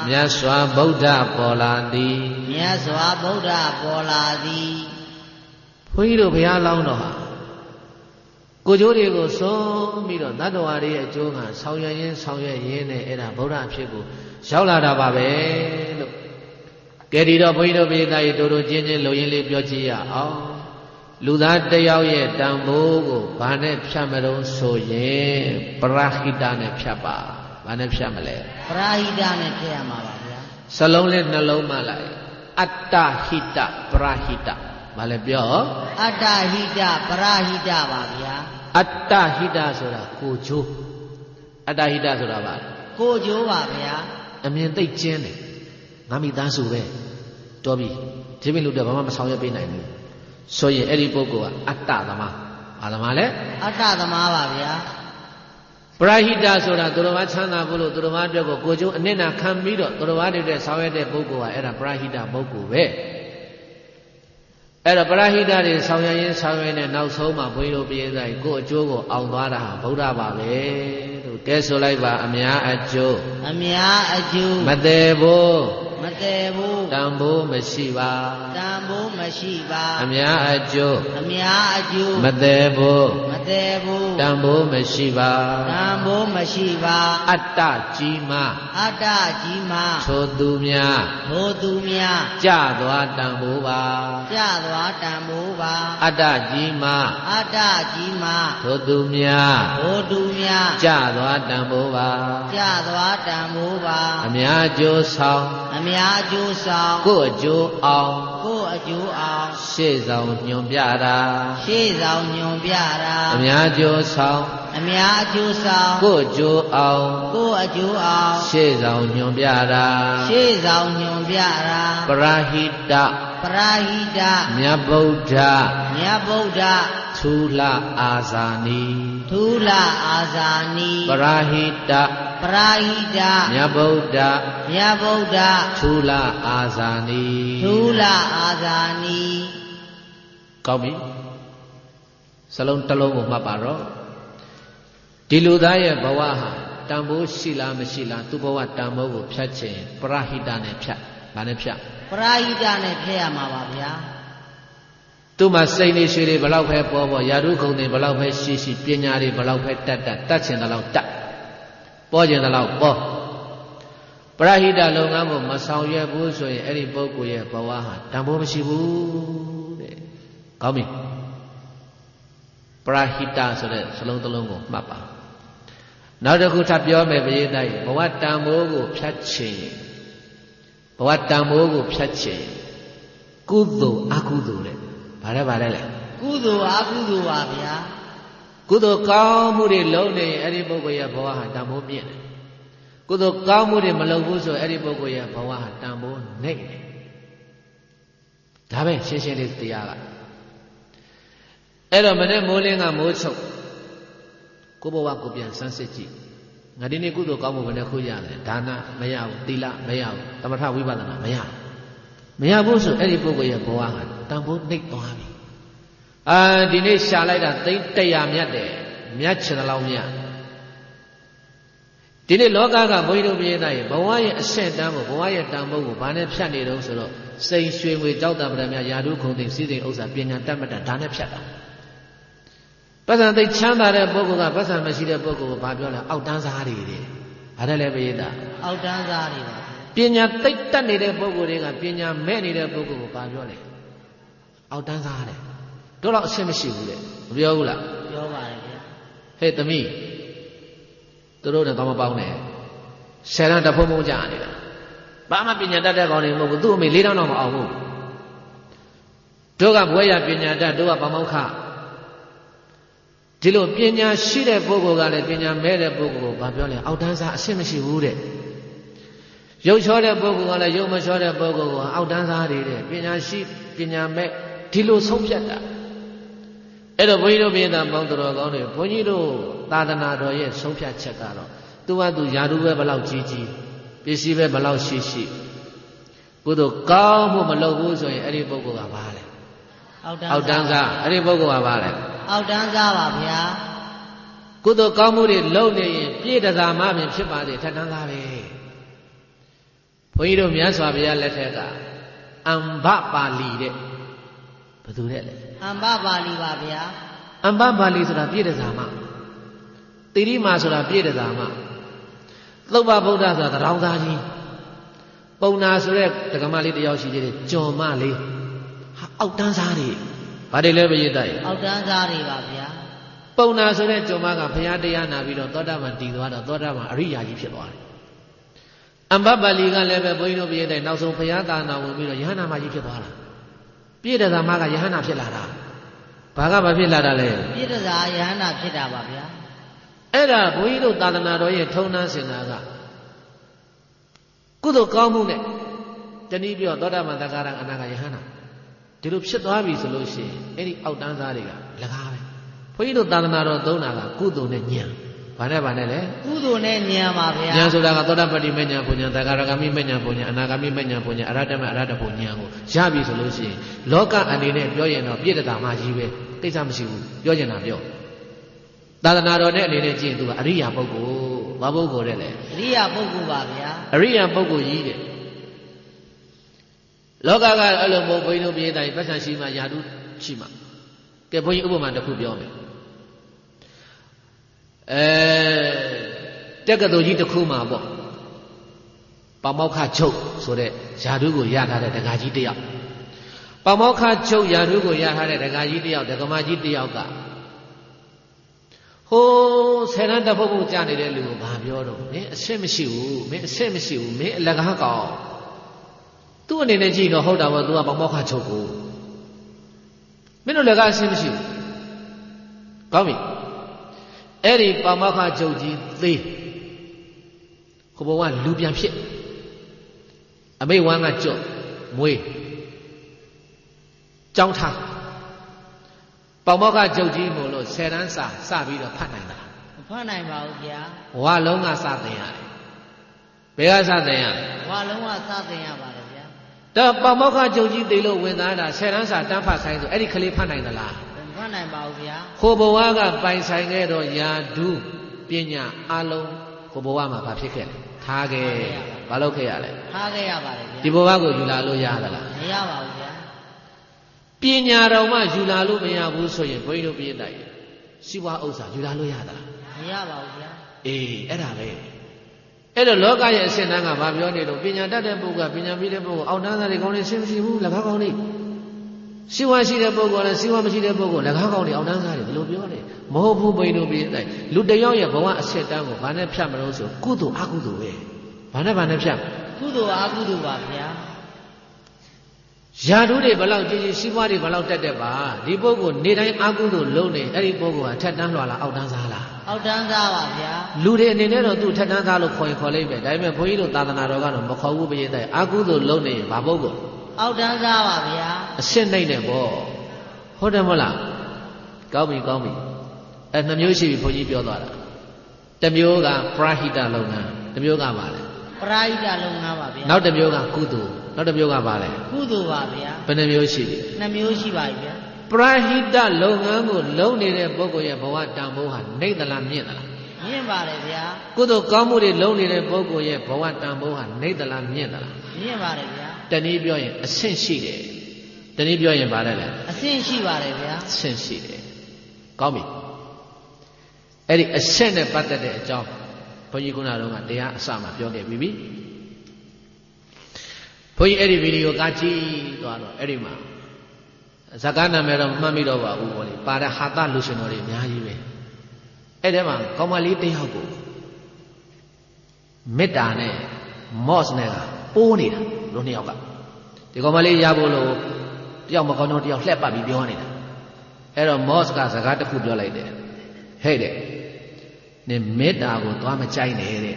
မြတ်စွာဘုရားပေါ်လာသည်ဘုန်းကြီးတို့ဘုရားလောင်းတော်ဟာကိုကျိုးတွေကိုစွန့်ပြီးတော့တတ္တဝါတွေရဲ့အကျိုးကဆောင်ရွက်ရင်းနဲ့အဲ့ဒါဗုဒ္ဓအဖြစ်ကိုရောက်လာတာပါပဲလို့ကဲဒီတော့ဘုန်းကြီးတို့ပြည်သားကြီးတို့ချင်းလုံရင်းလေးပြောကြည့်ရအောင်လူသားတစ်ယောက်ရဲ့တန်ဖိုးကိုဘာနဲ့ဖြတ်မလို့ဆိုရင်ပရဟိတနဲ့ဖြတ်ပါဘာနဲ့ဖြတ်မလဲပရဟိတနဲ့ဖြတ်ရမှာပါဗျာစလုံးလေးနှလုံးမှလိုက်အတ္တဟိတပရဟိတဘာလဲပြောအတ္တဟိတပရဟိတပါဗျာအတ္တဟိတဆိုတာကိုကျိုးအတ္တဟိတဆိုတာဘာကိုကျိုးပါဗျာအမြင်သိကျင်းတယ်ငါမိသားစုပဲတော်ပြီဒီမိလူတွေဘာမှမဆောင်ရွက်ပေးနိုင်ဘူးဆိုရင်အဲ့ဒီပုဂ္ဂိုလ်ကအတ္တသမားဘာသမားလဲအတ္တသမားပါဗျာပရဟိတဆိုတာသူတော်ဘာချမ်းသာဖို့လို့သူတော်ဘာအတွက်ကိုကျိုးအနစ်နာခံပြီးတော့သူတော်ဘာတွေတဲ့ဆောင်ရွက်တဲ့ပုဂ္ဂိုလ်ကအဲ့ဒါပရဟိတပုဂ္ဂိုလ်ပဲအဲ့တော့ပရဟိတတွေဆောင်ရွက်နဲ့နောက်ဆုံးမှာဘုန်းကြီးတို့ပြည်သားကိုအကျိုးကိုအောင်သွားတာဟာဗုဒ္ဓပါပဲလို့ကဲဆိုလိုက်ပါအများအကျိုးမတည်ဘူးတန်ဖိုးမရှိပါ မရှိပါ အများအကျိုး အများအကျိုး မသေးဘူး မသေးဘူး တန်ဖိုးမရှိပါ တန်ဖိုးမရှိပါ အတ္တကြီးမှ အတ္တကြီးမှ ထိုသူများ ထိုသူများ ကြသွားတန်ဖိုးပါ ကြသွားတန်ဖိုးပါ အတ္တကြီးမှ အတ္တကြီးမှ ထိုသူများ ထိုသူများ ကြသွားတန်ဖိုးပါ ကြသွားတန်ဖိုးပါ အများကျိုးဆောင် အများအကျိုးဆောင် ကိုယ်အကျိုးအောင် ကိုယ်အကျိုးအောင် ရှေ့ဆောင်ညွန်ပြတာ ရှေ့ဆောင်ညွန်ပြတာ အများကျိုးဆောင် အများအကျိုးဆောင် ကိုယ်အကျိုးအောင် ကိုယ်အကျိုးအောင် ရှေ့ဆောင်ညွန်ပြတာ ရှေ့ဆောင်ညွန်ပြတာ ပရာဟိတ ပရာဟိတ မြတ်ဗုဒ္ဓ မြတ်ဗုဒ္ဓ သုလအာဇာနီ ထူလအာဇာနီ ပရာဟိတ ပရာဟိတ မြတ်ဗုဒ္ဓ မြတ်ဗုဒ္ဓ သုလအာဇာနီ ထူလအာဇာနီ ကောင်းပြီစလုံးတစ်လုံးကိုမှတ်ပါတော့ဒီလူသားရဲ့ဘဝဟာတန်ဖိုးရှိလားမရှိလားသူ့ဘဝတန်ဖိုးကိုဖြတ်ချင်ပရာဟိတနဲ့ဖြတ်ဗာနဲ့ဖြတ် ပရာဟိတနဲ့ဖျက်ရမှာပါဗျာ သူ့မှာစိတ်နေရှိတွေဘလောက်ပဲပေါ်ပေါ်ယာရုခုံတွေဘလောက်ပဲရှိရှိပညာတွေဘလောက်ပဲတတ်ချင်တဲ့လောက်တတ်ပေါ်ကျင်တဲ့လောက်ပေါ်ပရာဟိတလုပ်ငန်းကိုမဆောင်ရွက်ဘူးဆိုရင်အဲ့ဒီပုဂ္ဂိုလ်ရဲ့ဘဝဟာတန်ဖိုးမရှိဘူးတဲ့ကောင်းပြီပရာဟိတဆိုတဲ့စလုံးတစ်လုံးကိုမှတ်ပါနောက်တစ်ခုထပ်ပြောမယ်ပရိသတ်ဘဝတန်ဖိုးကိုဖြတ်ချင်ဘဝတန်ဖိုးကိုဖြတ်ချင်ကုသိုလ်အကုသိုလ်တဲ့ဗါလဲလေ ကုသိုလ်အကုသိုလ်ပါဗျာ ကုသိုလ်ကောင်းမှုတွေလုပ်နေအဲ့ဒီပုဂ္ဂိုလ်ရဲ့ဘဝဟာတန်ဖိုးမြင့်တယ်ကုသိုလ်ကောင်းမှုတွေမလုပ်ဘူးဆိုအဲ့ဒီပုဂ္ဂိုလ်ရဲ့ဘဝဟာတန်ဖိုးနှိမ့်တယ်ဒါပဲရှင်းရှင်းလေးတရားကအဲ့တော့မနေ့မိုးလင်းကမိုးချုပ်ကိုဘဝကိုပြန်စမ်းစစ်ကြည့်ငါဒီနေ့ကုသိုလ်ကောင်းမှုဘယ်နှခုရတယ်ဒါနမရဘူးသီလမရဘူးသမထဝိပဿနာမရဘူးဆိုအဲ့ဒီပုဂ္ဂိုလ်ရဲ့ဘဝဟာတန်ဖိုးနှိမ့်သွားပြီဒီနေ့ရှာလိုက်တာသိန်း100မြတ်တယ်မြတ်ချင်တဲ့လောက်မြတ်ဒီနေ့လောကကဘုန်းကြီးတို့ပြည့်သားရဲ့ဘဝရဲ့အဆင့်တန်းကိုဘဝရဲ့တန်ဖိုးကိုဘာနဲ့ဖြတ်နေတော့ဆိုတော့စိန်ရွှေငွေကြောက်တံပရမယာဓုခုံသိစီစဉ်ဥစ္စာပညာတတ်မှတ်တာဒါနဲ့ဖြတ်တာပတ်စံသိချမ်းသာတဲ့ပုဂ္ဂိုလ်ကပတ်စံမရှိတဲ့ပုဂ္ဂိုလ်ကိုဘာပြောလဲအောက်တန်းစားတွေတဲ့ဘာတယ်လဲပြည့်သား အောက်တန်းစားတွေပါ ပညာသိတတ်နေတဲ့ပုဂ္ဂိုလ်တွေကပညာမဲ့နေတဲ့ပုဂ္ဂိုလ်ကိုဘာပြောလဲအောက်တန်းစားတယ်တို့တော့အဆင်မရှိဘူးတဲ့မပြောဘူးလား ပြောပါတယ်ဗျာ ဟဲ့သမီးသူတို့နဲ့ကောင်းမပေါင်းနဲ့ဆယ်တန်းတဖုံဖုံကြာနေတာဘာမှပညာတတ်တဲ့ကောင်တွေမဟုတ်ဘူးသူ့အမေ၄တောင်းတော့မအောင်ဘူးတို့ကဘွဲရပညာတတ်တို့ကပမောက္ခဒီလိုပညာရှိတဲ့ပုဂ္ဂိုလ်ကလည်းပညာမဲ့တဲ့ပုဂ္ဂိုလ်ကိုဘာပြောလဲအောက်တန်းစားအဆင်မရှိဘူးတဲ့ရုပ်ချောတဲ့ပုဂ္ဂိုလ်ကလည်းရုပ်မချောတဲ့ပုဂ္ဂိုလ်ကအောက်တန်းစားတွေတဲ့ပညာရှိပညာမဲ့ဒီလိုဆုံးဖြတ်တာအဲ့တော့ဘုန်းကြီးတို့ပြည်သားပေါင်းတော်ကောင်းတွေဘုန်းကြီးတို့သာသနာတော်ရဲ့ဆုံးဖြတ်ချက်ကတော့သူကသူယာတုပဲဘလောက်ကြီးကြီးပစ္စည်းပဲဘလောက်ရှိရှိကုသိုလ်ကောင်းမှုမလုပ်ဘူးဆိုရင်အဲ့ဒီပုဂ္ဂိုလ်ကဘာလဲအောက်တန်းစားအဲ့ဒီပုဂ္ဂိုလ်ကဘာလဲအောက်တန်းစားပါဗျာ ကုသိုလ်ကောင်းမှုတွေလုပ်နေရင်ပြည့်တသာမှပင်ဖြစ်ပါစေထက်တန်းစားပဲဘုန်းကြီးတို့မြတ်စွာဘုရားလက်ထက်ကအမ္ဘပါဠိတဲ့ဘယ်သူတဲ့လဲအမ္ဘပါဠိပါဗျာ အမ္ဘပါဠိဆိုတာပြည့်တသာမှသီရိမာဆိုတာပြည့်တသာမှသုဘဗုဒ္ဓဆိုတာတရောင်းသားကြီးပုံနာဆိုတဲ့ဒကမလေးတယောက်ရှိသေးတယ်ကြော်မလေးဟာအောက်တန်းစားတွေဘာတွေလဲပရိသတ်အောက်တန်းစားတွေပါဗျာ ပုံနာဆိုတဲ့ကြော်မကဘုရားတရားနာပြီးတော့သောတာပန်တည်သွားတော့သောတာပန်အရိယာကြီးဖြစ်သွားတယ်အမ္ဘပါဠိကလည်းပဲဘုန်းကြီးတို့ပရိသတ်နောက်ဆုံးဘုရားသာနာဝင်ပြီးတော့ယဟန္တာမကြီးဖြစ်သွားတာပြည့်တသာမကယဟန္တာဖြစ်လာတာဘာကမဖြစ်လာတာလဲပြည့်တသာယဟန္တာဖြစ်တာပါဗျာအဲ့ဒါဘုန်းကြီးတို့သာသနာတော်ရဲ့ထုံနှန်းစင်တာကကုသိုလ်ကောင်းမှုနဲ့တနည်းပြောသောတာပန်သက္ကာရအနာဂယဟန္တာဒီလိုဖြစ်သွားပြီဆိုလို့ရှိရင်အဲ့ဒီအောက်တန်းသားတွေကလကားပဲဘုန်းကြီးတို့သာသနာတော်သုံးတာကကုသိုလ်နဲ့ဉာဏ်ဘာနဲ့လဲကုသိုလ်နဲ့ဉာဏ်ပါဗျာဉာဏ်ဆိုတာကသောတာပတိမဉ္ဇဉ်ပူဉ္ဇဉ်သက္ကာရဂမိမဉ္ဇဉ်ပူဉ္ဇဉ်အနာဂမိမဉ္ဇဉ်ပူဉ္ဇဉ်အရဟတမအရဟတပူဉ္ဇဉ်ကိုရပြီဆိုလို့ရှိရင်လောကအနေနဲ့ပြောရင်တော့ပြည့်တသာမှကြီးပဲကိစ္စမရှိဘူးပြောချင်တာပြောသာသနာတော်နဲ့အနေနဲ့ကြည့်ရင်သူကအရိယာပုဂ္ဂိုလ်ဘာပုဂ္ဂိုလ်တဲ့လဲအရိယာပုဂ္ဂိုလ်ပါဗျာအရိယာပုဂ္ဂိုလ်ကြီးတဲ့ လောကကအဲ့လိုမို့ဘုန်းကြီးတို့ပြည်တိုင်းပတ်စံရှိမှယာတုရှိမှကဲဘုန်းကြီးဥပမာတစ်ခုပြောမယ်တက္ကသိုလ်ကြီးတစ်ခုမှာပေါ့ပါမောက္ခချုပ်ဆိုတဲ့ယာတုကိုရထားတဲ့ဒကာကြီးတစ်ယောက်ပါမောက္ခချုပ်ယာတုကိုရထားတဲ့ဒကာကြီးတစ်ယောက်ဒကမကြီးတစ်ယောက်ကဟိုးဆယ်တန်းတက်ဖို့ကြာနေတဲ့လူကိုဘာပြောတော့မင်းအဆင့်မရှိဘူးမင်းအဆင့်မရှိဘူးမင်းအလကားကောင်းသူ့အနေနဲ့ကြည့်တော့ဟုတ်တာပေါ့သူကပါမောက္ခချုပ်ကိုမင်းတို့လည်းကအဆင့်မရှိဘူးကောင်းပြီအဲ့ဒီပါမောက္ခချုပ်ကြီးသေးဟိုဘဝလူပြန်ဖြစ်အမိဝမ်းကကြော့မွေးကြောင်းထားပါမောက္ခချုပ်ကြီးမို့လို့10တန်းစာစပြီးတော့ဖတ်နိုင်တာမဖတ်နိုင်ပါဘူးဗျာဝါလုံးကစသင်ရတယ်ဘယ်ကစသင်ရလဲဝါလုံးကစသင်ရပါတယ်ဗျာဒါပါမောက္ခချုပ်ကြီးသိလို့ဝင်သားတာ10တန်းစာတန်းဖတ်ဆိုင်ဆိုအဲ့ဒီကလေးဖတ်နိုင်သလားမဖတ်နိုင်ပါဘူးဗျာဟိုဘဝကပိုင်ဆိုင်ခဲ့တော့ယာဓုပညာအလုံးဟိုဘဝမှာဘာဖြစ်ခဲ့လဲထားခဲ့ဘာလုပ်ခဲ့ရလဲထားခဲ့ရပါတယ်ဗျာဒီဘဝကိုယူလာလို့ရသလားမရပါဘူးဗျာပညာတော်မှယူလာလို့မရဘူးဆိုရင်ဘုန်းကြီးတို့ပြည့်တိုက်စီးပွားဥစ္စာယူလာလို့ရသလားမရပါဘူးဗျာအေးအဲ့ဒါပဲအဲ့တော့လောကရဲ့အစဉ်တန်းကဘာပြောနေတော့ပညာတတ်တဲ့ပုဂ္ဂိုလ်ကပညာပြီးတဲ့ပုဂ္ဂိုလ်အောက်တန်းသားတွေကောင်းနေရှင်းမရှိဘူး၎င်းကောင်းနေစီးပွားရှိတဲ့ပုဂ္ဂိုလ်နဲ့စီးပွားမရှိတဲ့ပုဂ္ဂိုလ်၎င်းကောင်းနေအောက်တန်းသားတွေဒီလိုပြောနေမဟုတ်ဘူးဘုန်းကြီးတို့ပြည့်တိုက်လူတယောက်ရဲ့ဘဝအစဉ်တန်းကိုဘာနဲ့ဖြတ်မလို့ဆိုကုသိုလ်အကုသိုလ်ပဲဘာနဲ့ဖြတ်ကုသိုလ်အကုသိုလ်ပါဗျာယာတုတွေဘလောက်ကြည်ကြည်စီးပွားတွေဘလောက်တက်တက်ပါဒီပုဂ္ဂိုလ်နေတိုင်းအာကုသိုလ်လုံးနေအဲ့ဒီပုဂ္ဂိုလ်ဟာထက်တန်းလွှာလားအောက်တန်းစားလားအောက်တန်းစားပါဗျာလူတွေအနေနဲ့တော့သူ့ထက်တန်းစားလို့ခေါ်လိုက်ပဲဒါပေမဲ့ဘုန်းကြီးတို့သာသနာတော်ကတော့မခေါ်ဘူးပြည့်တဲ့အာကုသိုလ်လုံးနေဘာပုဂ္ဂိုလ်အောက်တန်းစားပါဗျာအရှင်းနိုင်တယ်ပေါ့ဟုတ်တယ်မဟုတ်လားကောင်းပြီအဲ့နှမျိုးရှိပြီဘုန်းကြီးပြောသွားတာတစ်မျိုးကပရဟိတလုပ်ငန်းတစ်မျိုးကပါလေပရဟိတလုပ်ငန်းပါဗျာနောက်တစ်မျိုးကကုသိုလ်နောက်တစ်မျိုးကပါလေကုသိုလ်ပါဗျာဘယ်နှမျိုးရှိပြီနှစ်မျိုးရှိပါပြီဗျာပရဟိတလုပ်ငန်းကိုလုပ်နေတဲ့ပုဂ္ဂိုလ်ရဲ့ဘဝတန်ဖိုးဟာနှိမ့်သလားမြင့်သလားမြင့်ပါတယ်ဗျာကုသိုလ်ကောင်းမှုတွေလုပ်နေတဲ့ပုဂ္ဂိုလ်ရဲ့ဘဝတန်ဖိုးဟာနှိမ့်သလားမြင့်သလားမြင့်ပါတယ်ဗျာတနည်းပြောရင်အဆင့်ရှိတယ်တနည်းပြောရင်ဗါလဲလေအဆင့်ရှိပါတယ်ဗျာအဆင့်ရှိတယ်ကောင်းပြီအဲ့ဒီအဆင့်နဲ့ပတ်သက်တဲ့အကြောင်းဘုန်းကြီးခုနကတော့တရားအစမှာပြောခဲ့ပြီဘုန်းကြီးအဲ့ဒီဗီဒီယိုကကြည့်သွားတော့အဲ့ဒီမှာဇကာနာမည်တော့မှတ်မိတော့ပါဘူးဗောလေပါတဲ့ဟာသလူရှင်တော်တွေအများကြီးပဲအဲ့ဒီမှာကောင်းမလေးတစ်ယောက်ကိုမေတ္တာနဲ့မော့စ်နဲ့ကပိုးနေတာတို့နှစ်ယောက်ကဒီကောင်းမလေးရဖို့လို့တယောက်မကောင်းတော့တယောက်လှက်ပတ်ပြီးပြောနေတာအဲ့တော့မော့စ်ကစကားတစ်ခုပြောလိုက်တယ်ဟဲ့တဲ့နင်မေတ္တာကိုသွားမကြိုက်နဲ့တဲ့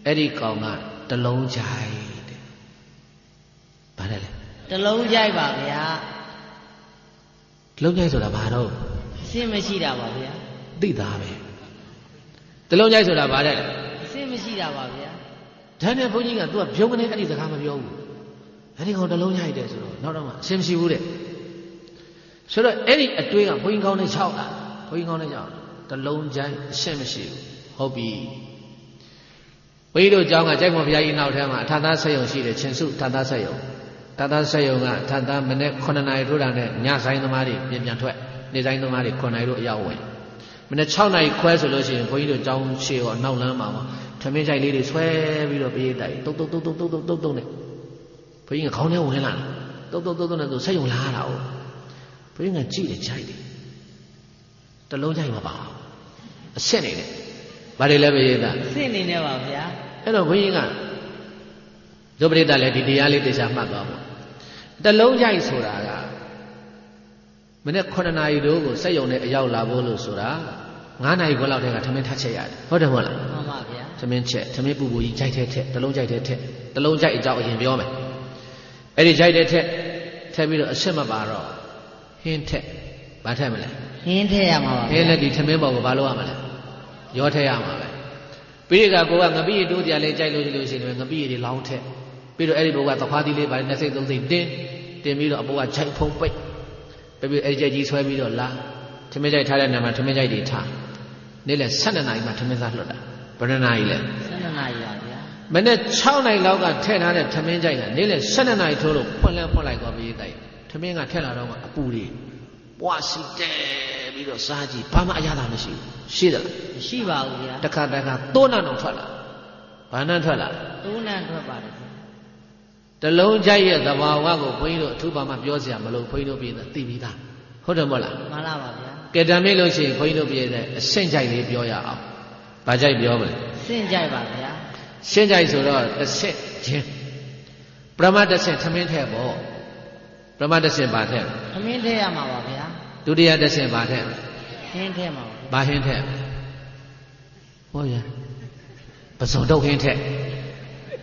အဲ့ဒီကောင်ကတလုံးကြိုက်တဲ့ဘာလဲလဲတလုံးကြိုက်ပါဗျာတလုံးကြိုက်ဆိုတာဘာတော့အရှင်းမရှိတာပါဗျာသိတာပဲတလုံးကြိုက်ဆိုတာဘာလဲအရှင်းမရှိတာပါဗျာဒါနဲ့ဘုန်းကြီးက तू ကပြုံးကနေအဲ့ဒီစကားမပြောဘူးအဲ့ဒီကောင်တလုံးကြိုက်တယ်ဆိုတော့နောက်တော့မှအရှင်းမရှိဘူးတဲ့ဆိုတော့အဲ့ဒီအတွေးကဘုန်းကြီးကောင်းနဲ့6တာဘုန်းကြီးကောင်းနဲ့6တလုံးကြိုက်အရှင်းမရှိဘူးဟုတ်ပြီဘုန်းကြီးတို့ကျောင်းကကြိုက်မော်ဘုရားကြီးနောက်ထဲမှာအထာသားဆက်ယုံရှိတယ်ချင်းစုထာသားဆက်ယုံထာသားဆက်ယုံကထာသားမနေ့9နာရီထိုးတာနဲ့ညဆိုင်သမားတွေပြန်ထွက်နေဆိုင်သမားတွေ9နာရီတို့အရောက်ဝင်မနေ့6နာရီခွဲဆိုလို့ရှိရင်ဘုန်းကြီးတို့ကျောင်းရှေ့ကနောက်လမ်းမှာထမင်းကြိုက်လေးတွေဆွဲပြီးတော့ပြေးတိုက်တုတ်နဲ့ဘုန်းကြီးကခေါင်းထဲဝင်လာတုတ်နဲ့သူဆက်ယုံလာတာဟုတ်ဘုန်းကြီးကကြည့်တယ်ကြိုက်တယ်တလုံးကြိုက်မှာပါအရှက်နေတယ်ဘာတွေလဲပြေးတာအရှက်နေနေပါဗျာအဲ့တော့ဘုန်းကြီးကဒုပရိသလည်းဒီတရားလေးတရားမှတ်သွားပါတလုံးကြိုက်ဆိုတာကမနေ့9နာရီတို့ကိုစက်ယုံနဲ့အရောက်လာဖို့လို့ဆိုတာ9နာရီခွဲလောက်တည်းကထမင်းထချက်ရတယ်ဟုတ်တယ်မဟုတ်လားမှန်ပါဗျာထမင်းချက်ထမင်းပူပူကြီးကြိုက်တဲ့ထက်တလုံးကြိုက်တဲ့ထက်တလုံးကြိုက်အကြောင်းအရင်ပြောမယ်အဲ့ဒီကြိုက်တဲ့ထက်ထက်ပြီးတော့အရှက်မပါတော့ဟင်းထက်ဘာထက်မလဲဟင်းထက်ရမှာပါဟင်းလည်းဒီထမင်းပေါ်ကိုဘာလုပ်ရမလဲရောထက်ရမှာပဲပြီးကကိုကငပိရတိုးတရားလေးကြိုက်လို့ရှိရင်ငပိရတွေလောင်းထက်ပြီးတော့အဲ့ဒီဘုကသခွားသီးလေးပါ2စိတ်3စိတ်တင်ပြီးတော့အပေါ်ကခြိုက်ဖုံးပိတ်ပြီးအဲ့ဒီကြိုက်ကြီးဆွဲပြီးတော့လာထမင်းကြိုက်ထားတဲ့နာမှာထမင်းကြိုက်တွေထားနေ့လယ်12နာရီမှထမင်းစားလွှတ်တာဘယ်နှနာရီလဲ12နာရီပါဗျာ မနေ့6နိုင်လောက်ကထည့်ထားတဲ့ထမင်းကြိုက်ကနေ့လယ်12နိုင်ထိုးလို့ဖွင့်လိုက်သွားပြီးတိုက်ထမင်းကထည့်လာတော့အပူတွေပွားစီတဲပြီးတော့စားကြည့်ဘာမှအရသာမရှိဘူးရှိသလားမရှိပါဘူးဗျာတခါသိုးနံတော့ထွက်လာဘာနံထွက်လာသိုးနံထွက်ပါတယ်တလုံးကြိုက်ရဲ့သဘာဝကိုဘုန်းကြီးတို့အထူးပါမှပြောစရာမလိုဘုန်းကြီးတို့ပြည်သားသိပြီးသားဟုတ်တယ်မဟုတ်လားမှန်လားပါဗျာကဲဒါမေးလို့ရှိရင်ဘုန်းကြီးတို့ပြည်တဲ့အဆင့်ကြိုက်လေးပြောရအောင်ဘာကြိုက်ပြောမလဲဆင့်ကြိုက်ပါဗျာရှင်းကြိုက်ဆိုတော့တစ်ဆင့်ချင်းပရမတ်တစ်ဆင့်ထမင်းထဲပေါ့ပရမတ်တစ်ဆင့်ပါထဲထမင်းထဲရမှာပါဗျာဒုတိယတစ်ဆင့်ပါထဲဟင်းထဲမှာပါဟင်းထဲဟုတ်ရဲ့ပစုံတုတ်ဟင်းထဲ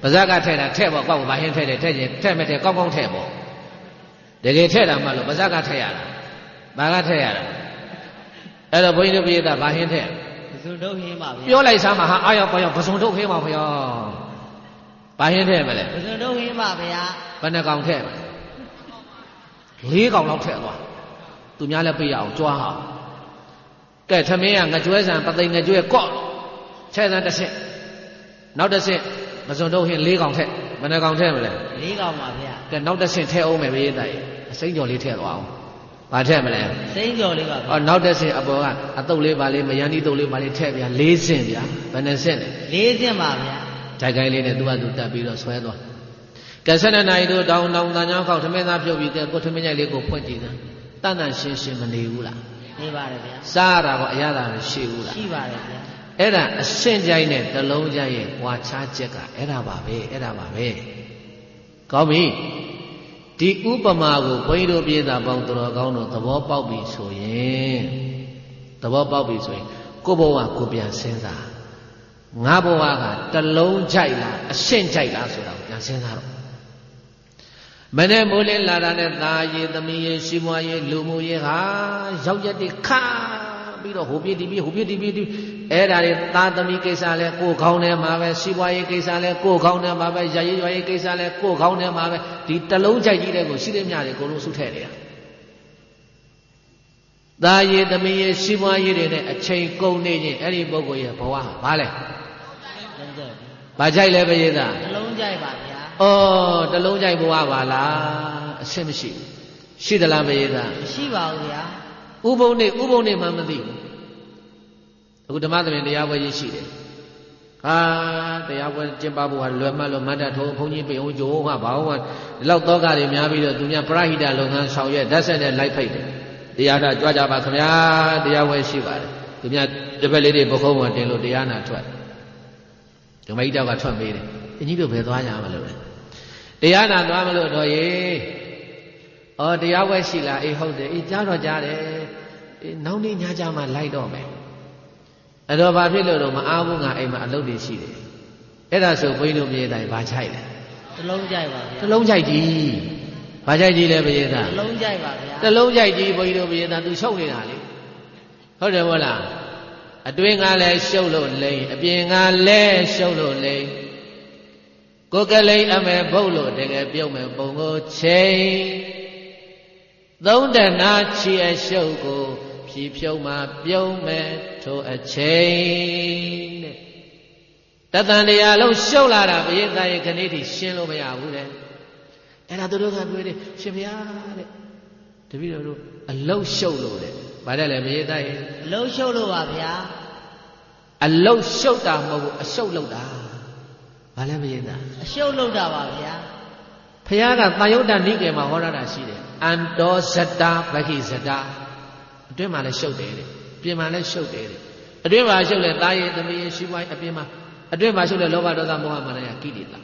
ပါဇက်ကထဲတာထဲပေါ့ကောက်ပါဟင်းထဲတယ်ထဲချင်းထဲမဲ့ထဲကောက်ကောက်ထဲပေါ့တကယ်ထဲတာမှလို့ပါဇက်ကထဲရတာဘာကထဲရတာအဲ့တော့ဘုန်းကြီးတို့ပြည်သားဘာဟင်းထဲပစုံတုတ်ဟင်းပါဗျာပြောလိုက်စမ်းမှာဟာအားရောက်ပေါ်ရောက်ပစုံတုတ်ဟင်းပါဗျာဘာဟင်းထဲမလဲပစုံတုတ်ဟင်းပါဗျာဘယ်နှကောင်ထဲမလဲ4ကောင်လောက်ထဲသွားသူများလည်းပြေးရအောင်ကြွားအောင်ကဲထမင်းကငကြွဲဆန်ပသိမ်ငကြွဲကော့ချဲဆန်တစ်ဆင့်နောက်တစ်ဆင့်မစုံတုတ်ဟင်း4ကောင်ထဲဘယ်နှကောင်ထဲမလဲ4ကောင်ပါဗျာကဲနောက်တစ်ဆင့်ထဲအောင်မယ်ဘေးတိုင်အစိမ့်ကြော်လေးထဲသွားအောင်ဘာထဲမလဲစိမ့်ကြော်လေးပါဗျာနောက်တစ်ဆင့်အပေါ်ကအတုပ်လေးပါလေးမယန်းဒီတုပ်လေးပါလေးထဲဗျာ4ဆင့်ဗျာဘယ်နှဆင့်လဲ4ဆင့်ပါဗျာဂျိုက်ကိုင်းလေးနဲ့သူကသူတက်ပြီးတော့ဆွဲသွားကဲ12နာရီတို့တောင်းတန်ချောင်းခောက်ထမင်းသားပြုတ်ပြီးကဲကိုထမင်းကြိုက်လေးကိုဖွင့်ကြည့်တာတန်ရှင်းမနေဘူးလားနေပါတယ်ဗျာစားရတာကောအရသာမရှိဘူးလားရှိပါတယ်ဗျာအဲ့ဒါအရှင်းကြိုက်နဲ့တလုံးကြိုက်ရဲ့ပွာခြားချက်ကအဲ့ဒါပါပဲကောင်းပြီဒီဥပမာကိုဘုန်းကြီးတို့ပြည်သားပေါင်းတော်ကောင်းတို့သဘောပေါက်ပြီဆိုရင်ကိုယ့်ဘဝကိုပြန်စဉ်းစားငါဘဝကတလုံးကြိုက်လားအရှင်းကြိုက်လားဆိုတာကိုပြန်စဉ်းစားတော့မနေ့မိုးလင်းလာတာနဲ့သားရေးသမီးရေးရှိမွားရေးလူမှုရေးဟာရောက်ရက်တိခါပြီးတော့ဟိုပြည့်ဒီပြည့်အဲ့ဒါတွေသားသမီးကိစ္စလဲကိုယ်ခေါင်းထဲမှာပဲရှိမွားရေးကိစ္စလဲကိုယ်ခေါင်းထဲမှာပဲရရေးရွာရေးကိစ္စလဲကိုယ်ခေါင်းထဲမှာပဲဒီတလုံးကြိုက်ကြီးတဲ့ကိုရှိတဲ့မြတွေအကုန်လုံးစုထည့်နေတာသားရေးသမီးရေးရှိမွားရေးတွေနဲ့အချိန်ကုန်နေခြင်းအဲ့ဒီပုဂ္ဂိုလ်ရဲ့ဘဝဘာလဲဘာကြိုက်လဲပရိသတ်တလုံးကြိုက်ပါဗျာတလုံးကြိုက်ဘဝပါလားအရှင်းမရှိဘူးရှိသလားပရိသတ်မရှိပါဘူးဗျာဥပုံနေမှမသိဘူးအခုဓမ္မသဘင်တရားပွဲကြီးရှိတယ်ဟာတရားပွဲကျင့်ပဖို့ဟာလွယ်မှလို့မတ်တထိုးဘုန်းကြီးပေအောင်ကြိုးကဘာဟုတ်ဒီလောက်တောကတွေများပြီးတော့သူများပရဟိတလုပ်ငန်းဆောင်ရွက်ဓာတ်ဆက်နဲ့လိုက်ဖိတ်တယ်တရားနာကြွကြပါခင်ဗျာတရားပွဲရှိပါတယ်သူများတစ်ပတ်လေးတွေပခုံးဝင်တင်လို့တရားနာထွက်ဓမ္မဟိတကထွက်ပေးတယ်အကြီးတို့ဘယ်သွားကြမလို့လဲတရားနာသွားမလို့တော့ရေတရားပွဲရှိလားအေးဟုတ်တယ်အေးကြားတော့ကြားတယ်အေးနောက်နေ့ညကြမှာလိုက်တော့မယ်အဲ့တော့ဘာဖြစ်လို့တော့မအားဘူးငါအိမ်မှာအလုပ်တွေရှိတယ်အဲ့ဒါဆိုဘုန်းကြီးတို့မြေတိုင်းဘာချိုက်လဲတလုံးကြိုက်ပါဗျာတလုံးကြိုက်ကြီးဘာကြိုက်ကြီးလဲဘုရားသားတလုံးကြိုက်ပါဗျာတလုံးကြိုက်ကြီးဘုန်းကြီးတို့ဘုရားသားသူရှုပ်နေတာလေဟုတ်တယ်မဟုတ်လားအတွင်းကလည်းရှုပ်လို့လိမ့်အပြင်ကလည်းရှုပ်လို့လိမ့်ကိုယ်ကလေးအမေဘုတ်လို့တကယ်ပြုံးမဲ့ပုံကိုချိန်သုံးတနာချီအရှုပ်ကိုဖြီးဖြုံးမှပြုံးမဲ့ထိုအချိန်တဲ့တသံတရားလုံးရှုပ်လာတာဘုရားသားရဲ့ခဏိတိရှင်းလို့မရဘူးတဲ့အဲ့ဒါသူတို့ကပြောတယ်ရှင်ဘုရားတဲ့တပည့်တော်တို့အလုတ်ရှုပ်လို့တဲ့ဗါတယ်လေဘုရားသားရဲ့အလုတ်ရှုပ်လို့ပါဗျာအလုတ်ရှုပ်တာမဟုတ်ဘူးအရှုပ်လုပ်တာဘာလဲဘုရားသားအရှုပ်လုပ်တာပါဗျာဘုရားကသာယုတ္တနိကေမှာဟောတာရှိတယ်အန္တောဇတာဗခိဇတာအတွင်းမှာလည်းရှုပ်တယ်တဲ့ပြင်မှာလည်းရှုပ်တယ်တဲ့အတွင်းမှာရှုပ်လဲသားရဲ့သမီးရဲ့ရှိပွားအပြင်မှာအတွင်းမှာရှုပ်လဲလောဘဒေါသမောဟမာနယကိလေသာ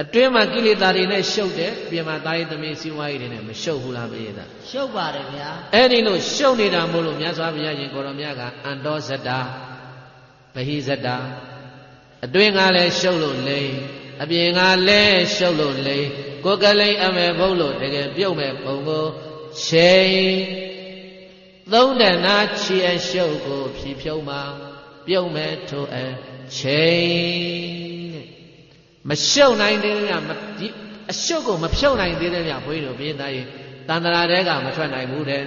အတွင်းမှာကိလေသာတွေနဲ့ရှုပ်တယ်ပြင်မှာသားရဲ့သမီးရှိပွားတွေနဲ့မရှုပ်ဘူးလားဘုရားသားရှုပ်ပါတယ်ဗျာအဲ့ဒီလိုရှုပ်နေတာမို့လို့မြတ်စွာဘုရားရှင်ကိုရောမြတ်ကအန္တောဇတာဗဟိဇတာအတွင်းကလည်းရှုပ်လို့လိမ့်အပြင်ကလည်းရှုပ်လို့လိမ့်ကိုယ်ကလေးအမေဘုတ်လို့တကယ်ပြုတ်မဲ့ပုံကိုချိန်သုံးတနာချီအရှုပ်ကိုဖြီးဖြုံးမှပြုတ်မဲ့ထိုအချိန်တဲ့မရှုပ်နိုင်သေးတဲ့ဒီအရှုပ်ကိုမဖြုတ်နိုင်သေးတဲ့ဘုရားတို့ဘုရားသားကြီးတန်တရာတဲကမထွက်နိုင်ဘူးတဲ့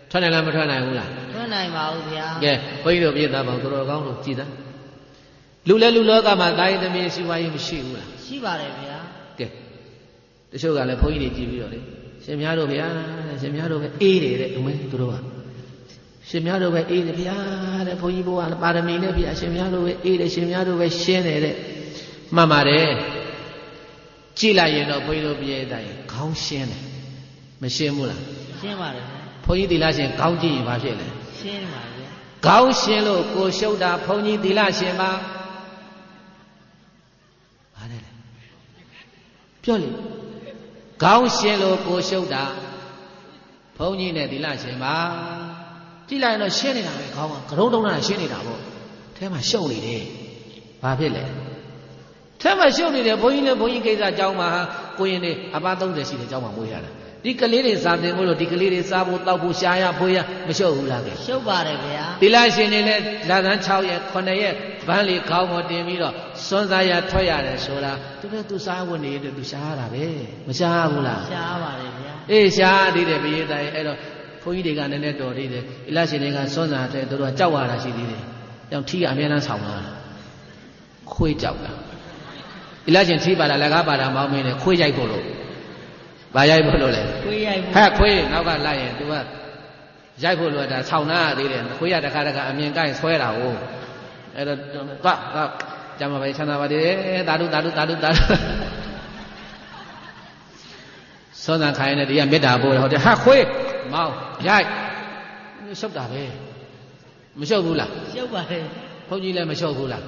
ထွက်နိုင်လားမထွက်နိုင်ဘူးလားထွက်နိုင်ပါဘူးဗျာကဲဘုန်းကြီးတို့ဘုရားသားပေါင်းတော်ကောင်းတို့ကြည်သား လူလဲလူလောကမှာတာယသမီးစီဝါရေးမရှိဘူးလားရှိပါတယ်ဗျာကဲတချို့ကလည်းဘုန်းကြီးတွေကြည့်ပြီးတော့လေရှင်များတို့ဗျာရှင်များတို့ပဲအေးတယ်တဲ့ဦးမင်းသူတို့ကရှင်များတို့ပဲအေးတယ်ဗျာတဲ့ဘုန်းကြီးဘုရားပါရမီနဲ့ဗျာရှင်များတို့ပဲအေးတယ်ရှင်များတို့ပဲရှင်းတယ်တဲ့မှန်ပါတယ်ကြည့်လိုက်ရင်တော့ဘုန်းကြီးတို့ပြည့်တိုင်းခေါင်းရှင်းတယ်မရှင်းဘူးလားရှင်းပါတယ်ဘုန်းကြီးသီလရှင်ခေါင်းကြည့်ရင်ဘာဖြစ်လဲရှင်းပါဗျာခေါင်းရှင်းလို့ကိုရှုပ်တာဘုန်းကြီးသီလရှင်ပါဘာလဲပြောလေခေါင်းရှင်းလို့ကိုရှုပ်တာဘုန်းကြီးနဲ့သီလရှင်ပါကြည့်လိုက်ရင်တော့ရှင်းနေတာပဲခေါင်းကကရုံးတုံးတာရှင်းနေတာပေါ့အဲမှာရှုပ်နေတယ်ဘာဖြစ်လဲထဲမှာရှုပ်နေတယ်ဘုန်းကြီးနဲ့ဘုန်းကြီးကိစ္စအကြောင်းမှာကိုရင်နေအပါ30ရှိတဲ့အကြောင်းမှာမွေးရတာဒီကလေးတွေစာသင်ဖို့လို့ဒီကလေးတွေစားဖို့တောက်ဖို့ရှားရဖွေးရမရှုပ်ဘူးလားကဲရှုပ်ပါတယ်ဗျာသီလရှင်တွေလည်းလာသန်း6ရက်9ရက်ဗန်းလေးခေါင်းပေါ်တင်ပြီးတော့စွန်းစားရထွက်ရတယ်ဆိုတာသူလည်းသူစားဝင်နေတယ်သူရှားရတာပဲမရှားဘူးလားရှားပါတယ်ဗျာအေးရှားသေးတယ်ဘရေးတိုင်းအဲ့တော့ဘုန်းကြီးတွေကနည်းနည်းတော်သေးတယ်သီလရှင်တွေကစွန်းစားတဲ့သူတို့ကကြောက်ရတာရှိသေးတယ်ကြောင့်ထီးကအများအားဆောင်လာခွေးကြောက်တာသီလရှင်ထီးပါတာလက်ကားပါတာမောင်းမင်းနဲ့ခွေးရိုက်ဖို့လို့ဘာရိုက်ဖို့လို့လဲခွေးရိုက်ဖို့ဟဲ့ခွေးနောက်ကလိုက်ရင် तू ကရိုက်ဖို့လို့တာဆောင်းနာရသေးတယ်ခွေးရတခါတခါအမြင်ကိုင်းဆွဲတာဟုတ်အဲ့တော့သွားကြမှာပဲချမ်းသာပါသေးတယ်သာဓုသာဓုသာဓုသာဓုစောစံခိုင်းနေတရားမေတ္တာပို့တယ်ဟုတ်တယ်ဟာခွေးမောင်းရိုက်ရှုပ်တာပဲမရှုပ်ဘူးလားရှုပ်ပါတယ်ဘုန်းကြီးလည်းမရှုပ်ဘူးလား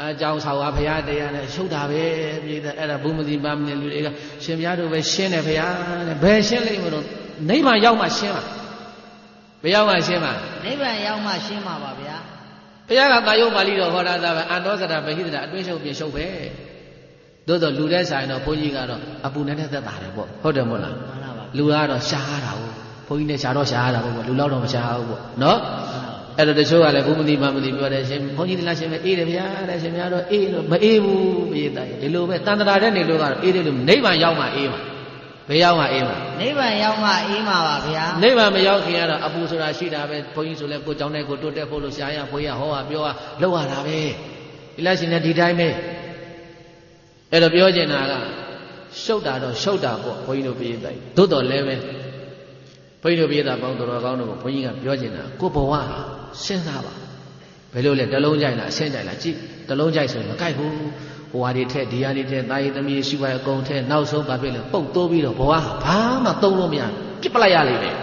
အကြောင်းဆောင်ပါဘုရားတရားနဲ့ရှုပ်တာပဲပြည်တဲ့အဲ့ဒါဘုမတိပါမနေလူတွေကရှင်ဘုရားတို့ပဲရှင်းတယ်ဘုရားတဲ့ဘယ်ရှင်းလိမ့်မလို့နိဗ္ဗာန်ရောက်မှရှင်းမှာဘယ်ရောက်မှရှင်းမှာနိဗ္ဗာန်ရောက်မှရှင်းမှာပါဗျာဘုရားကတာယုတ်ပါဠိတော်ဟောတာပဲအန္တောစတာဗဟိတတာအတွင်းရှုပ်ပြင်ရှုပ်ပဲသို့တော့လူတဲ့ဆိုင်တော့ဘုန်းကြီးကတော့အပူနဲ့သက်သာတယ်ပေါ့ဟုတ်တယ်မို့လားမှန်ပါပါလူကတော့ရှားတာဟုတ်ဘုန်းကြီးနဲ့ရှားတော့ရှားတာပေါ့လူလောက်တော့မရှားဘူးပေါ့နော်အဲ့တော့တချို့ကလည်းဘုမတိမမတိပြောတယ်ရှင်ဘုန်းကြီးတရားရှင်ပဲအေးတယ်ဗျာတဲ့ရှင်များတော့အေးလို့မအေးဘူးပြည်သားဒီလိုပဲတန်တရာတဲ့နေလို့ကတော့အေးတယ်လို့နိဗ္ဗာန်ရောက်မှအေးမှာဘယ်ရောက်မှအေးမှာနိဗ္ဗာန်ရောက်မှအေးမှာပါဗျာနိဗ္ဗာန်မရောက်ခင်ကတော့အပူဆိုတာရှိတာပဲဘုန်းကြီးဆိုလဲကိုကြောင်းတဲ့ကိုတိုးတက်ဖို့လို့ရှားရဖွေးရဟောရပြောရလောက်ရတာပဲဒီလားရှင်နဲ့ဒီတိုင်းပဲအဲ့တော့ပြောချင်တာကရှုပ်တာတော့ရှုပ်တာပေါ့ဘုန်းကြီးတို့ပြည်သားသို့တော်လည်းပဲဘုန်းကြီးတို့ပြည်သားပေါင်းတော်ကောင်းတို့ကိုဘုန်းကြီးကပြောချင်တာကိုဘဝစဉ်းစားပါဘယ်လိုလဲတလုံးကြိုက်လားအဆင်းကြိုက်လားကြည့်တလုံးကြိုက်ဆိုရင်မကြိုက်ဘူးဟိုဟာတွေထက်ဒီဟာတွေထက်တာရည်သမီးရှိပါအကုန်ထက်နောက်ဆုံးဘာဖြစ်လဲပုတ်တိုးပြီးတော့ဘဝဘာမှသုံးလို့မရပြစ်ပလိုက်ရလိမ့်မယ်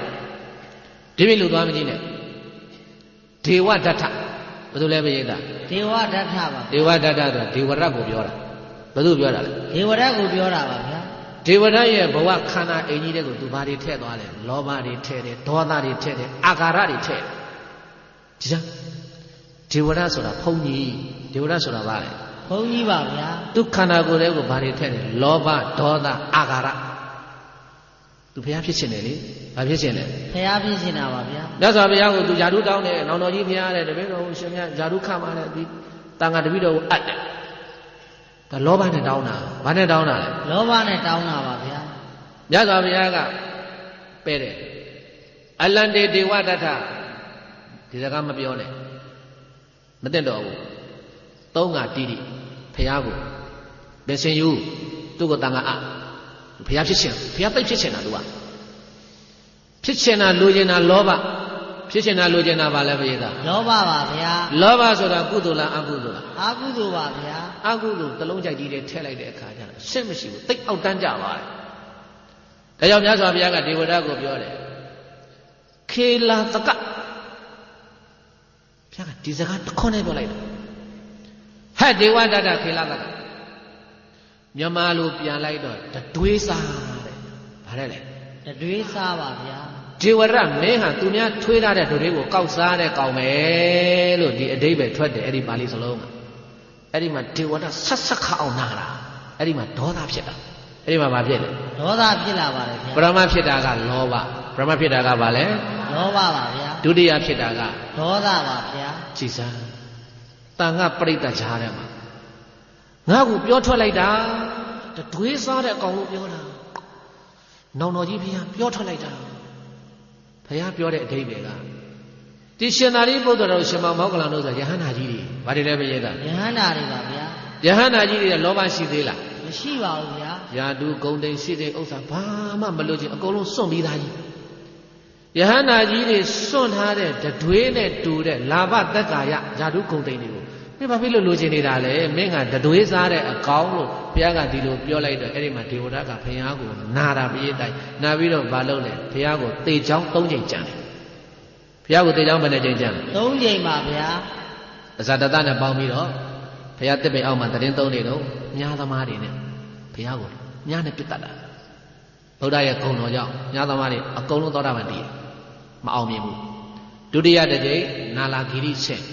ဒီပြလူသွားမကြည့်နဲ့ဒေဝဒဋ္ဌဘယ်သူလဲပြည့်တာဒေဝဒဋ္ဌပါဒေဝဒဋ္ဌဆိုဒေဝရတ်ကိုပြောတာဘယ်သူပြောတာလဲဒေဝရတ်ကိုပြောတာပါဗျာဒေဝရတ်ရဲ့ဘဝခန္ဓာအိမ်ကြီးတဲ့ကိုသူဘာတွေထည့်သွားလဲလောဘတွေထည့်တယ်ဒေါသတွေထည့်တယ်အာဃာရတွေထည့်တယ်ဒီစမ်းဒေဝရဆိုတာဘုန်းကြီးဒေဝရဆိုတာဘာလဲဘုန်းကြီးပါဗျာသူခန္ဓာကိုယ်လေးကိုဘာတွေထည့်လဲလောဘဒေါသအာဃာရသူဘုရားဖြစ်ရှင်တယ်လေဘာဖြစ်ရှင်လဲဘုရားဖြစ်ရှင်တာပါဗျာမြတ်စွာဘုရားကိုသူယာဓုတောင်းတယ်နောင်တော်ကြီးဘုရားတဲ့တပည့်တော်ရှင်မြတ်ယာဓုခမှာတဲ့ဒီတန်ခါတပည့်တော်ကိုအပ်တယ်ဒါလောဘနဲ့တောင်းတာဘာနဲ့တောင်းတာလဲလောဘနဲ့တောင်းတာပါဗျာမြတ်စွာဘုရားကပဲတယ်အလန္တေဒေဝဒဋ္ဌဒီစကားမပြောနဲ့မသိတော့ဘူးသုံးကတီးတီးဘုရားကိုဘယ်ရှင်ယူသူ့ကိုတန်ခါအဘုရားဖြစ်ရှင်ဘုရားသိဖြစ်ရှင်တာသူကဖြစ်ရှင်တာလိုချင်တာလောဘဖြစ်ရှင်တာလိုချင်တာဘာလဲဘုရားလောဘပါဗျာလောဘဆိုတာကုသိုလ်လားအကုသိုလ်လားအကုသိုလ်ပါဗျာအကုသိုလ်တလုံးကြိုက်ကြီးတဲ့ထည့်လိုက်တဲ့အခါကျတော့ရှင်းမရှိဘူးသိအောက်တန်းကြပါတယ်ဒါကြောင့်မြတ်စွာဘုရားကဒေဝဒကိုပြောတယ်ခေလာတကဘုရားကဒီစကားတစ်ခွန်းနဲ့ပြောလိုက်တယ်ဟဲ့ဒေဝဒတခေလာတကမြန်မာလိုပြန်လိုက်တော့တတွေးစားတဲ့ဘာလဲလဲတတွေးစားပါဗျာဒေဝရမင်းဟာသူများထွေးထားတဲ့တွေကိုကောက်စားတဲ့ကောင်ပဲလို့ဒီအဓိပ္ပာယ်ထွက်တယ်အဲ့ဒီပါဠိစလုံးကအဲ့ဒီမှာဒေဝရဆက်ဆက်ခအောင်နာတာအဲ့ဒီမှာဒေါသဖြစ်တာအဲ့ဒီမှာဘာဖြစ်လဲဒေါသဖြစ်လာပါတယ်ဗျာပရမဖြစ်တာကလောဘပရမဖြစ်တာကဘာလဲလောဘပါဗျာဒုတိယဖြစ်တာကဒေါသပါဗျာကြည်စမ်းတန်ခါပရိသတ်ကြားထဲမှာငါ့ကိုပြောထွက်လိုက်တာတွေးစားတဲ့အကောင်လို့ပြောတာနောင်တော်ကြီးဘုရားပြောထွက်လိုက်တာဘုရားပြောတဲ့အဓိပ္ပာယ်က ဒီရှင်သာရိပုတ္တရာတို့ရှင်မောဂလန်တို့ဆိုယဟန္တာကြီးတွေဘာတွေလဲဘုရားယဟန္တာတွေပါဗျာယဟန္တာကြီးတွေလောဘရှိသေးလားမရှိပါဘူးဗျာယာတုဂုံတိန်ရှိတဲ့ဥစ္စာဘာမှမလို့ချင်းအကုန်လုံးစွန့်ပြီးသားကြီးယဟန္တာကြီးတွေစွန့်ထားတဲ့တတွေးနဲ့တူတဲ့လာဘတက္ကာယယာတုဂုံတိန်တွေကိုမင်းဘာဖြစ်လို့လိုချင်နေတာလဲမင်းကတတွေးစားတဲ့အကောင်လို့ဘုရားကဒီလိုပြောလိုက်တော့အဲ့ဒီမှာဒေဝရကဘုရားကိုနာတာပြည့်တိုင်နာပြီးတော့မလုပ်လဲဘုရားကိုတေချောင်း၃ချိန်ကြံတယ်ဘုရားကိုတေချောင်းဘယ်နှချိန်ကြံလဲ၃ချိန်ပါဗျာအဇာတတနဲ့ပေါင်းပြီးတော့ဘုရားတစ်ပင်အောက်မှာတရင်၃နေတော့ညာသမားတွေနဲ့ဘုရားကိုညာနဲ့ပြစ်တတ်တာဗုဒ္ဓရဲ့ဂုဏ်တော်ကြောင့်ညာသမားတွေအကုန်လုံးသောတာပန်တည်မအောင်မြင်ဘူးဒုတိယတစ်ချိန်နာလာဂိရိဆင့်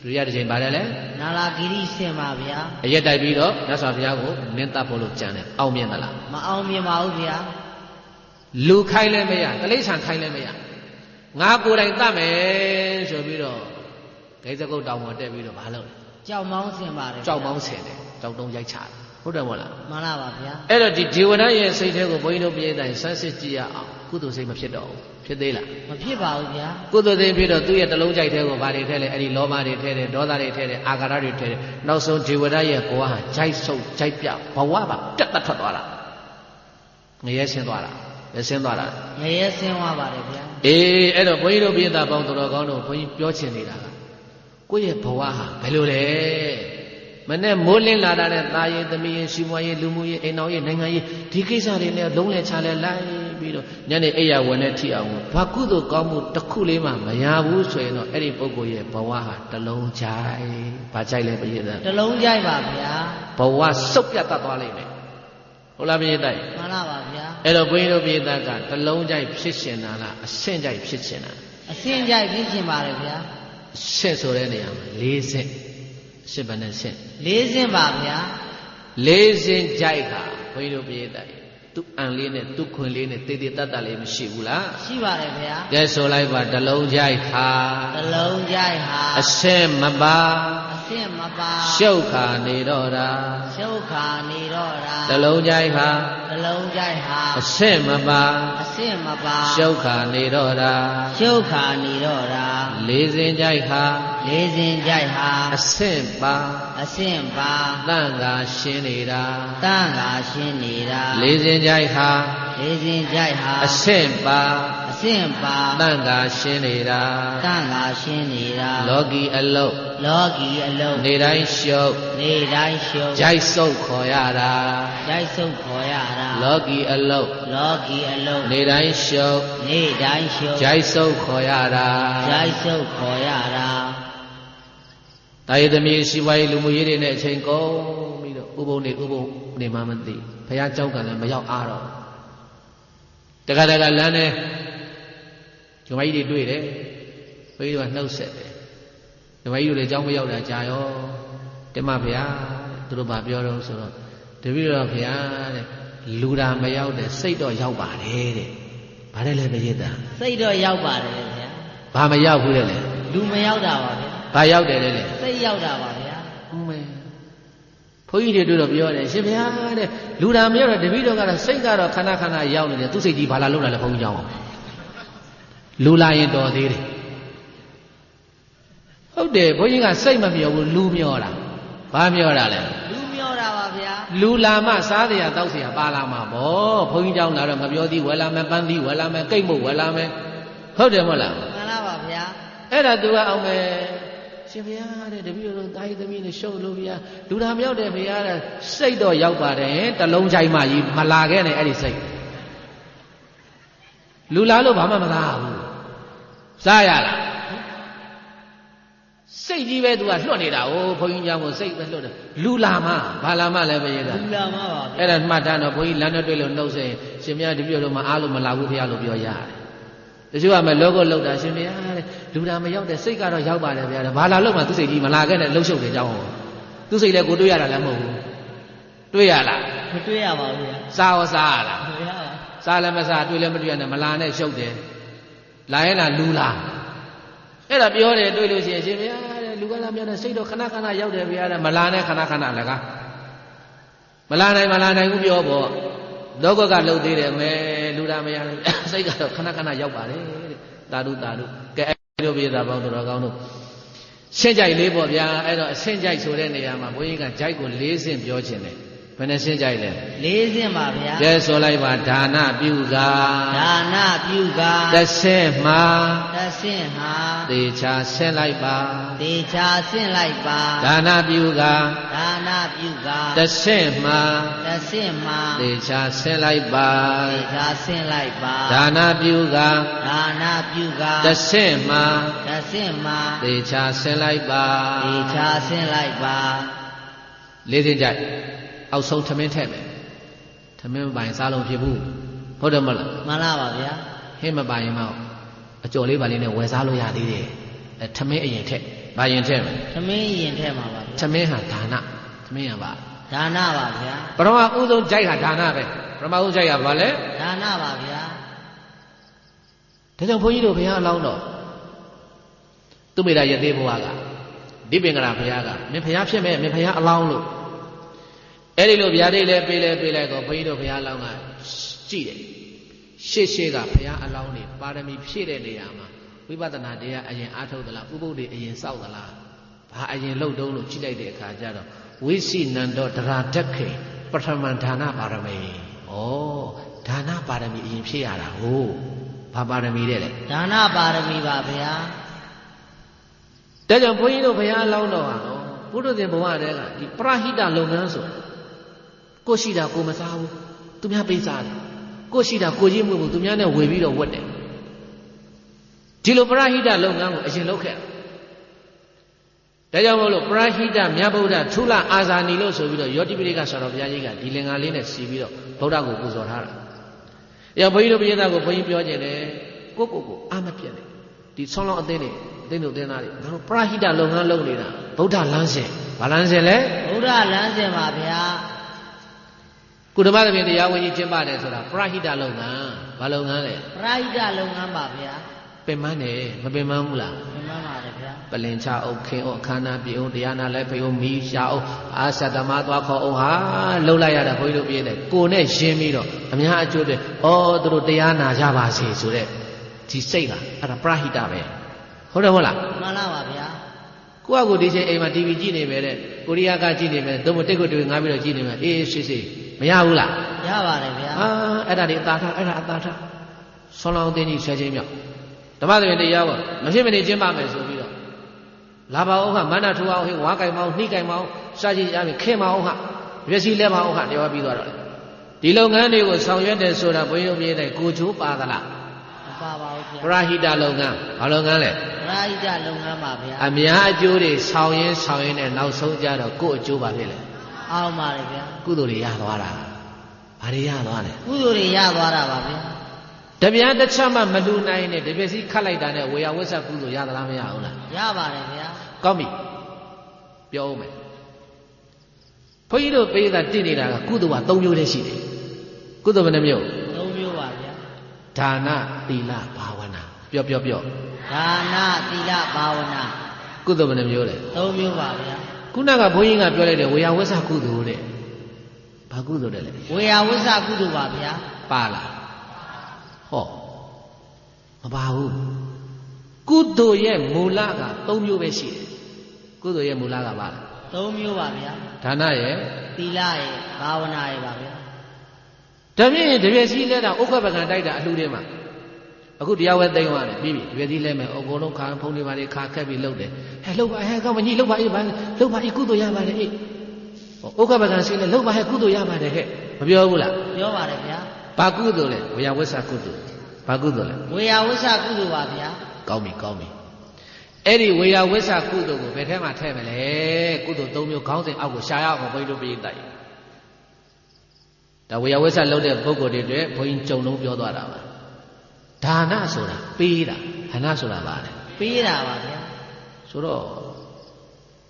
ဒုတိယတစ်ချိန်ပါတယ်လေနာလာဂိရိဆင့်ပါဗျာအရက်တိုက်ပြီးတော့မြတ်စွာဘုရားကိုနင်းတပ်ဖို့လို့ကြံတယ်အောင်မြင်သလားမအောင်မြင်ပါဘူးဗျာလူခိုင်းလည်းမရတိရစ္ဆာန်ခိုင်းလည်းမရငါကိုယ်တိုင်တတ်မယ်ဆိုပြီးတော့ဂိဇကုတ်တောင်ပေါ်တက်ပြီးတော့မလုပ်လဲကြောက်မောင်းဆင်ပါတယ်ကြောက်မောင်းဆင်တယ်ကြောက်တုံးရိုက်ချတယ်ဟုတ်တယ်မဟုတ်လားမှန်လားပါဗျာအဲ့တော့ဒီဒေဝရရဲ့စိတ်ထဲကိုဘုန်းကြီးတို့ပြည့်တိုင်းဆန်းစစ်ကြည့်ရအောင်ကုသိုလ်စိတ်မဖြစ်တော့ဘူးဖြစ်သေးလားမဖြစ်ပါဘူးဗျာကုသိုလ်စိတ်ဖြစ်တော့သူ့ရဲ့တလုံးကြိုက်တဲ့ကိုဘာတွေထဲလဲအဲ့ဒီလောဘတွေထဲတယ်ဒေါသတွေထဲတယ်အာဃာတတွေထဲတယ်နောက်ဆုံးဒေဝရရဲ့ကိုယ်ဟာဂျိုက်ဆုပ်ဂျိုက်ပြဘဝပါတက်တက်ထွက်သွားတာငရဲဆင်းသွားတာငရဲဆင်းသွားတာငရဲဆင်းသွားပါတယ်ဗျာအေးအဲ့တော့ဘုန်းကြီးတို့ပြည့်သားပေါင်းတော်ကောင်းတို့ဘုန်းကြီးပြောချင်နေတာကကိုယ့်ရဲ့ဘဝဟာဘယ်လိုလဲမနဲ့မိုးလင်းလာတာနဲ့သားရေးသမီးရေးရှိမွားရေးလူမှုရေးအိမ်တော်ရေးနိုင်ငံရေးဒီကိစ္စတွေနဲ့လုံးလဲချလဲလိုက်ပြီးတော့ညနေအိယာဝင်နဲ့ထိအောင်ဘာကုသိုလ်ကောင်းမှုတစ်ခုလေးမှမရဘူးဆိုရင်တော့အဲ့ဒီပုဂ္ဂိုလ်ရဲ့ဘဝဟာတလုံးကြိုက်ဘာကြိုက်လဲပြည့်သားတလုံးကြိုက်ပါဗျာဘဝစုပ်ပြတ်တတ်သွားလိမ့်မယ်ဟုတ်လားပြည့်သားမှန်လားပါဗျာအဲ့တော့ဘုန်းကြီးတို့ပြည့်သားကတလုံးကြိုက်ဖြစ်ရှင်တာလားအဆင့်ကြိုက်ဖြစ်ရှင်တာအဆင့်ကြိုက်ဖြစ်ရှင်ပါတယ်ဗျာဆင့်ဆိုတဲ့နေရာမှာ၄ဆင့်ရှစ်ဘယ်နဲ့ဆင့်၄ဆင့်ပါဗျာ၄ဆင့်ကြိုက်ခါဘုန်းကြီးတို့ပြည့်တယ်သူအံလေးနဲ့သူခွင်လေးနဲ့တေတေတတ်တတ်လေးမရှိဘူးလားရှိပါတယ်ဗျာကဲဆိုလိုက်ပါတလုံးကြိုက်ခါတလုံးကြိုက်ဟာအဆင့်မပါအဆင့်မပါရှုပ်ခါနေတော့တာရှုပ်ခါနေတော့တာတလုံးကြိုက်ခါတလုံးကြိုက်ဟာအဆင့်မပါအဆင့်မပါရှုပ်ခါနေတော့တာရှုပ်ခါနေတော့တာလေးစင်ကြိုက်ခါလေးစင်ကြိုက်ဟာအဆင့်ပါအဆင့်ပါတန်ခါရှင်းနေတာတန်ခါရှင်းနေတာလေးစင်ကြိုက်ခါလေးစင်ကြိုက်ဟာအဆင့်ပါအဆင့်ပါတန်ခါရှင်းနေတာတန်ခါရှင်းနေတာလောကီအလုတ်လောကီအလုံးနေတိုင်းရှုပ်နေတိုင်းရှုပ်ဂျိုက်ဆုပ်ခေါ်ရတာဂျိုက်ဆုပ်ခေါ်ရတာလောကီအလုံးလောကီအလုံးနေတိုင်းရှုပ်နေတိုင်းရှုပ်ဂျိုက်ဆုပ်ခေါ်ရတာဂျိုက်ဆုပ်ခေါ်ရတာတာယသမီးရှိပွားရေးလူမှုရေးတွေနဲ့အချိန်ကုန်ပြီးတော့ဥပုံနေမှမသိဘုရားကြောက်ကလည်းမရောက်အားတော့တခါလမ်းနဲ့ဂျမကြီးတွေတွေ့တယ်ဘုရားကနှုတ်ဆက်တယ်ဓမ္မကြီးတို့လည်းကြောင်းမရောက်တာကြာရောတမဗျာသူတို့ဗာပြောတော့ဆိုတော့တပည့်တော်ဗျာတဲ့လူတာမရောက်တဲ့စိတ်တော့ရောက်ပါတယ်တဲ့ဗါတယ်လဲမရတာစိတ်တော့ရောက်ပါတယ်ဗျာဘာမရောက်ဘူးလေလူမရောက်တာပါဗျာဘာရောက်တယ်လေစိတ်ရောက်တာပါဗျာဟုတ်မယ်ဘုန်းကြီးတွေတို့တော့ပြောတယ်ရှင်ဗျာတဲ့လူတာမရောက်တဲ့တပည့်တော်ကတော့စိတ်ကတော့ခဏခဏရောက်နေတယ်သူစိတ်ကြီးဘာလာလို့လဲဘုန်းကြီးကြောင်းလူလာရင်တော်သေးတယ်ဟုတ်တယ်ဘုန်းကြီးကစိတ်မမျောဘူးလူမျောတာဘာမျောတာလဲလူမျောတာပါဗျာလူလာမှစားစရာတောက်စရာပါလာမှာဗောဘုန်းကြီးကြောင်းလာတော့ငပြောသည်ဝယ်လာမယ်ပန်းသည်ဝယ်လာမယ်ကိတ်မုတ်ဝယ်လာမယ်ဟုတ်တယ်မဟုတ်လားမှန်လားပါဗျာအဲ့ဒါသူကအောင်မယ်ရှင်ဗျာတဲ့တပည့်တော်တာကြီးသမီးနဲ့ရှုပ်လို့ဗျာလူတာမရောက်တယ်ဗျာတဲ့စိတ်တော့ရောက်ပါတယ်တလုံးချိုင်မှကြီးမလာခဲ့နဲ့အဲ့ဒီစိတ်လူလာလို့ဘာမှမသားဘူးစားရလားစိတ်ကြီးပဲသူကလွတ်နေတာဟိုဘုန်းကြီးကြောင့်ကိုစိတ်ပဲလွတ်တယ်လူလာမှဘာလာမှလည်းပဲရတာလူလာမှပါအဲ့ဒါမှတ်ထားတော့ဘုန်းကြီးလမ်းနဲ့တွေ့လို့နှုတ်ဆက်ရှင်မြတ်တပည့်တော်မအားလို့မလာဘူးဖေရလို့ပြောရတယ်တချို့ကမဲ့လောကလောက်တာရှင်မြတ်တဲ့လူတာမရောက်တဲ့စိတ်ကတော့ရောက်ပါတယ်ဗျာဘာလာလို့မှသူစိတ်ကြီးမလာခဲ့တဲ့လှုပ်ရှုပ်တယ်ကြောင်းသူစိတ်လည်းကိုတွေ့ရတာလည်းမဟုတ်ဘူးတွေ့ရလားမတွေ့ရပါဘူးဗျာစားရောစားရလားမတွေ့ရပါစားလည်းမစားတွေ့လည်းမတွေ့ရနဲ့မလာနဲ့ရှုပ်တယ်လာရင်လားလူလာအဲ့ဒါပြောတယ်တွေ့လို့ရှိရင်ရှင်ဗျာလူကလာမြောက်တဲ့စိတ်တော့ခဏခဏရောက်တယ်ဗျာတဲ့မလာနဲ့ခဏခဏလည်းကမလာနိုင်ဘူးပြောပေါ့လောကကလှုပ်သေးတယ်မဲလူတာမရစိတ်ကတော့ခဏခဏရောက်ပါတယ်တဲ့တာဓုကဲ တို့ပြည်သားပေါင်းတော်ကောင်းတို့ရှင်းကြိုက်လေးပေါ့ဗျာအဲ့တော့အရှင်းကြိုက်ဆိုတဲ့နေရာမှာဘုန်းကြီးကကြိုက်ကို၄ဆင့်ပြောခြင်းတယ်ဘယ်နဲ့ရှင်းကြိုက်လဲ၄ဆင့်ပါဗျာကဲဆိုလိုက်ပါဒါနပြုကာဒါနပြုကာတစ်ဆင့်မှာတစ်ဆင့်ဟာသေချာဆင်းလိုက်ပါသေချာဆင်းလိုက်ပါဒါနပြုကာဒါနပြုကာတစ်ဆင့်မှာတစ်ဆင့်မှာသေချာဆင်းလိုက်ပါသေချာဆင်းလိုက်ပါဒါနပြုကာဒါနပြုကာတစ်ဆင့်မှာတစ်ဆင့်မှာသေချာဆင်းလိုက်ပါသေချာဆင်းလိုက်ပါ၄ဆင့်ကြိုက်အောက်ဆုံးထမင်းထည့်မယ်ထမင်းမပိုင်စားလုံးဖြစ်ဘူးဟုတ်တယ်မလားမှန်လားပါဗျာဟင်းမပိုင်ရင်တော့အကျော်လေးပါလေးနဲ့ဝယ်စားလို့ရသေးတယ်အဲထမင်းအရင်ထည့်ဘာရင်ထည့်မယ်ထမင်းအရင်ထည့်မှာပါဗျာထမင်းဟာဒါနထမင်းရပါဒါနပါဗျာပထမဦးဆုံးကြိုက်ဟာဒါနပဲပထမဦးကြိုက်ဟာဘာလဲဒါနပါဗျာဒါကြောင့်ဘုန်းကြီးတို့ဘုရားအလောင်းတော်သူမေတ္တာရသေးဘုရားကဒီပင်္ဂလာဘုရားကမင်းဘုရားဖြစ်မဲ့မင်းဘုရားအလောင်းလို့အဲ့ဒီလိုဗျာဒိတ်လဲပေးလိုက်တော့ဘုန်းကြီးတို့ဘုရားအလောင်းကကြည့်တယ်ရှေ့ကဘုရားအလောင်းတွေပါရမီဖြည့်တဲ့နေရာမှာဝိပဿနာတရားအရင်အားထုတ်သလားဥပုပ်တွေအရင်စောက်သလားဘာအရင်လှုပ်တုံးလို့ကြည့်လိုက်တဲ့အခါကျတော့ဝိသိနန္တောဒရာဓက္ခေပထမဒါနပါရမီဩဒါနပါရမီအရင်ဖြည့်ရတာဟုတ်ဘာပါရမီတဲ့လဲဒါနပါရမီပါဗျာဒါကြောင့်ဘုန်းကြီးတို့ဘုရားအလောင်းတော်ဟာနော်ဘုဒ္ဓသင်ဘဝတည်းကဒီပရဟိတလုပ်ငန်းဆိုကိုရှိတာကိုမစားဘူးသူများပေးစားတယ်ကိုရှိတာကိုကြီးမှုမှုသူများနဲ့ဝေပြီးတော့ဝတ်တယ်ဒီလိုပရဟိတလုပ်ငန်းကိုအရင်လုပ်ခဲ့ဒါကြောင့်မို့လို့ပရဟိတမြတ်ဗုဒ္ဓထူလအာဇာနီလို့ဆိုပြီးတော့ယောတိပိဋကဆရာတော်ဘုရားကြီးကဒီလင်္ကာလေးနဲ့စီပြီးတော့ဗုဒ္ဓကိုပူဇော်ထားတာ။အဲဘုန်းကြီးတို့ဘုရားသားကိုဘုန်းကြီးပြောကြတယ်ကိုအာမပြတ်တယ်ဒီဆောင်းလောင်းအသိနဲ့အသိတို့သင်သားတွေငါတို့ပရဟိတလုပ်ငန်းလုပ်နေတာဗုဒ္ဓလမ်းစဉ်ဘာလမ်းစဉ်လဲဗုဒ္ဓလမ်းစဉ်ပါဗျာကုဓမ္မသဖြင့်တရားဝင်ကြီးကျင့်ပါတယ်ဆိုတာပရဟိတလုပ်ငန်းဘာလုပ်ငန်းလဲပရဟိတလုပ်ငန်းပါဗျာပင်မတယ်မပင်မဘူးလားပင်မပါတယ်ဗျာပလင်ချအုပ်ခင်းအုပ်အခမ်းအနားပြုံးတရားနာလည်းပြုံးမီးရှာအုပ်အာသတ္တမသွားခေါ်အောင်ဟာလှုပ်လိုက်ရတာဘုန်းကြီးတို့ပြည့်တယ်ကိုနဲ့ရှင်းပြီးတော့အများအကျိုးတွေသူတို့တရားနာကြပါစေဆိုတဲ့ဒီစိတ်ကအဲ့ဒါပရဟိတပဲဟုတ်တယ်ဟုတ်လားမှန်လားပါဗျာကိုကဒီချိန်အိမ်မှာ TV ကြည့်နေပဲတဲ့ကိုရီးယားကကြည့်နေမယ်သို့မဟုတ်တိတ်ကိုတွေ့ငါပြီးတော့ကြည့်နေမယ်အေးဆေးမရဘူးလားရပါတယ်ဗျာအဲ့ဒါဒီအသာထားအဲ့ဒါအသာထားဆွမ်းလောင်းသိကြီးဆယ်ချင်းမြောက်ဓမ္မသဖြင့်တရားပေါ့မဖြစ်မနေကျင့်ပါမယ်ဆိုပြီးတော့လာပါအောင်ကမန္တထူအောင်ဟိဝါကင်မအောင်နှိကင်မအောင်စကြည့်ရပြီခင်မအောင်ဟာမျက်စိလဲမအောင်ဟာတရားပြီးသွားတော့ဒီလုပ်ငန်းတွေကိုဆောင်ရွက်တယ်ဆိုတာဘုန်းကြီးတို့ပြည့်တဲ့ကိုချိုးပါသလားမပါပါဘူးဗျာပရဟိတလုပ်ငန်းဘာလုပ်ငန်းလဲပရဟိတလုပ်ငန်းပါဗျာအများအကျိုးတွေဆောင်ရင်းနဲ့နောက်ဆုံးကြတော့ကိုယ့်အကျိုးပါဖြစ်လေအောင်ပါတယ်ဗျာကုသိုလ်တွေရသွားတာဘာတွေရသွားလဲကုသိုလ်တွေရသွားတာပါဗျာတပြားတစ်ချက်မှမလူနိုင်နဲ့တပည့်စီခတ်လိုက်တာနဲ့ဝေယဝိဆကုသိုလ်ရသလားမရဘူးလားရပါတယ်ဗျာကောင်းပြီပြောဦးမယ်ဘုန်းကြီးတို့ပေးတာတည်နေတာကကုသိုလ်က၃မျိုးတည်းရှိတယ်ကုသိုလ်ဘယ်နှမျိုး၃မျိုးပါဗျာဒါနသီလဘာဝနာပြောဒါနသီလဘာဝနာကုသိုလ်ဘယ်နှမျိုးလဲ၃မျိုးပါဗျာခုနကဘုန်းကြီးကပြောလိုက်တယ်ဝေယဝိဆကုသိုလ်တဲ့ဘာကုသိုလ်တဲ့လဲဝေယဝိဆကုသိုလ်ပါဗျာပါလားဟောမပါဘူးကုသိုလ်ရဲ့မူလက၃မျိုးပဲရှိတယ်ကုသိုလ်ရဲ့မူလကပါလား၃မျိုးပါဗျာဒါနရဲ့သီလရဲ့ဘာဝနာရဲ့ပါဗျာဒါဖြင့်တပည့်စီလဲတာဥက္ကပကံတိုက်တာအလှူထဲမှာအခုတရားဝဲသိမ်းသွားတယ်ပြီးပြီတပည့်စီလဲမယ်အကုန်လုံးခါဖုံးတွေပါလေခါခက်ပြီးလှုပ်တယ်ဟဲ့လှုပ်ပါဟဲ့ကောင်းမကြီးလှုပ်ပါအေးပါလှုပ်ပါအေးကုသိုလ်ရပါတယ်အေးဥက္ကပကံစီလဲလှုပ်ပါဟဲ့ကုသိုလ်ရပါတယ်ဟဲ့မပြောဘူးလားပြောပါတယ်ဗျာဘာကုသိုလ်လဲဝေယဝိဆကုသိုလ်ဘာကုသိုလ်လဲဝေယဝိဆကုသိုလ်ပါဗျာကောင်းပြီအဲ့ဒီဝေယဝိဆကုသိုလ်ကိုဘယ်ထဲမှာထည့်မလဲကုသိုလ်၃မျိုးခေါင်းစဉ်အောက်ကိုရှာရအောင်ဘုန်းကြီးတို့ပြတိုက်ဒါဝေယဝိဆလုပ်တဲ့ပုဂ္ဂိုလ်တွေအတွက်ဘုန်းကြီးကြုံလုံးပြောသွားတာပါဒါနဆိုတာပေးတာဒါနဆိုတာပါလေပေးတာပါဗျာဆိုတော့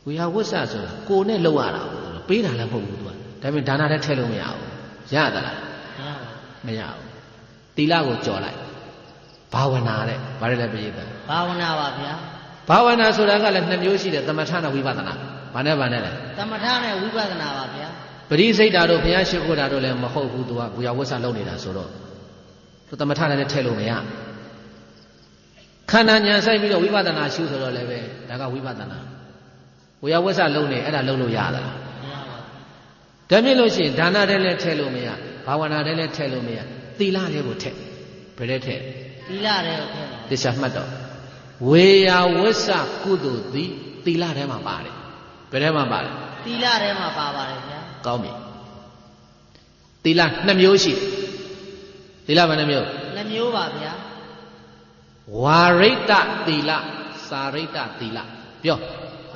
ဝေယဝိဆဆိုတာကိုယ်နဲ့လုပ်ရတာပေးတာလည်းမဟုတ်ဘူးသူကဒါပေမဲ့ဒါနလည်းထည့်လို့မရဘူးရသလားမရဘူးသီလကိုကြော်လိုက်ဘာဝနာတဲ့ဘာလဲပြည့်တယ်ဘာဝနာပါဗျာဘာဝနာဆိုတာကလည်း2မျိုးရှိတယ်သမထနဲ့ဝိပဿနာဘာနဲ့လဲသမထနဲ့ဝိပဿနာပါဗျာပရိစိတ်တာတို့ဘုရားရှိခိုးတာတို့လည်းမဟုတ်ဘူးသူကဘူရဝဆလုပ်နေတာဆိုတော့သူသမထနဲ့ထည့်လို့မရ ခန္ဓာညာဆိုင်ပြီးတော့ဝိပဿနာရှုဆိုတော့လည်းပဲဒါကဝိပဿနာဝေယဝဆလုံးနေအဲ့ဒါလုံးလို့ရသလားဒါမြင်လို့ရှိရင်ဒါနတဲ့လည်းထည့်လို့မရဘာဝနာတဲ့လည်းထည့်လို့မရသီလလေးကိုထည့်ဘယ်နဲ့ထည့်သီလတဲ့ကိုထည့်တခြားမှတ်တော့ဝေယဝဆကုသိုလ်သည်သီလထဲမှာပါတယ်ဘယ်ထဲမှာပါတယ်သီလထဲမှာပါပါတယ်ဗျာကောင်းပြီသီလ2မျိုးရှိသီလဘယ်နှမျိုး2မျိုးပါဗျာဝါရိတသီလစာရိတသီလပြော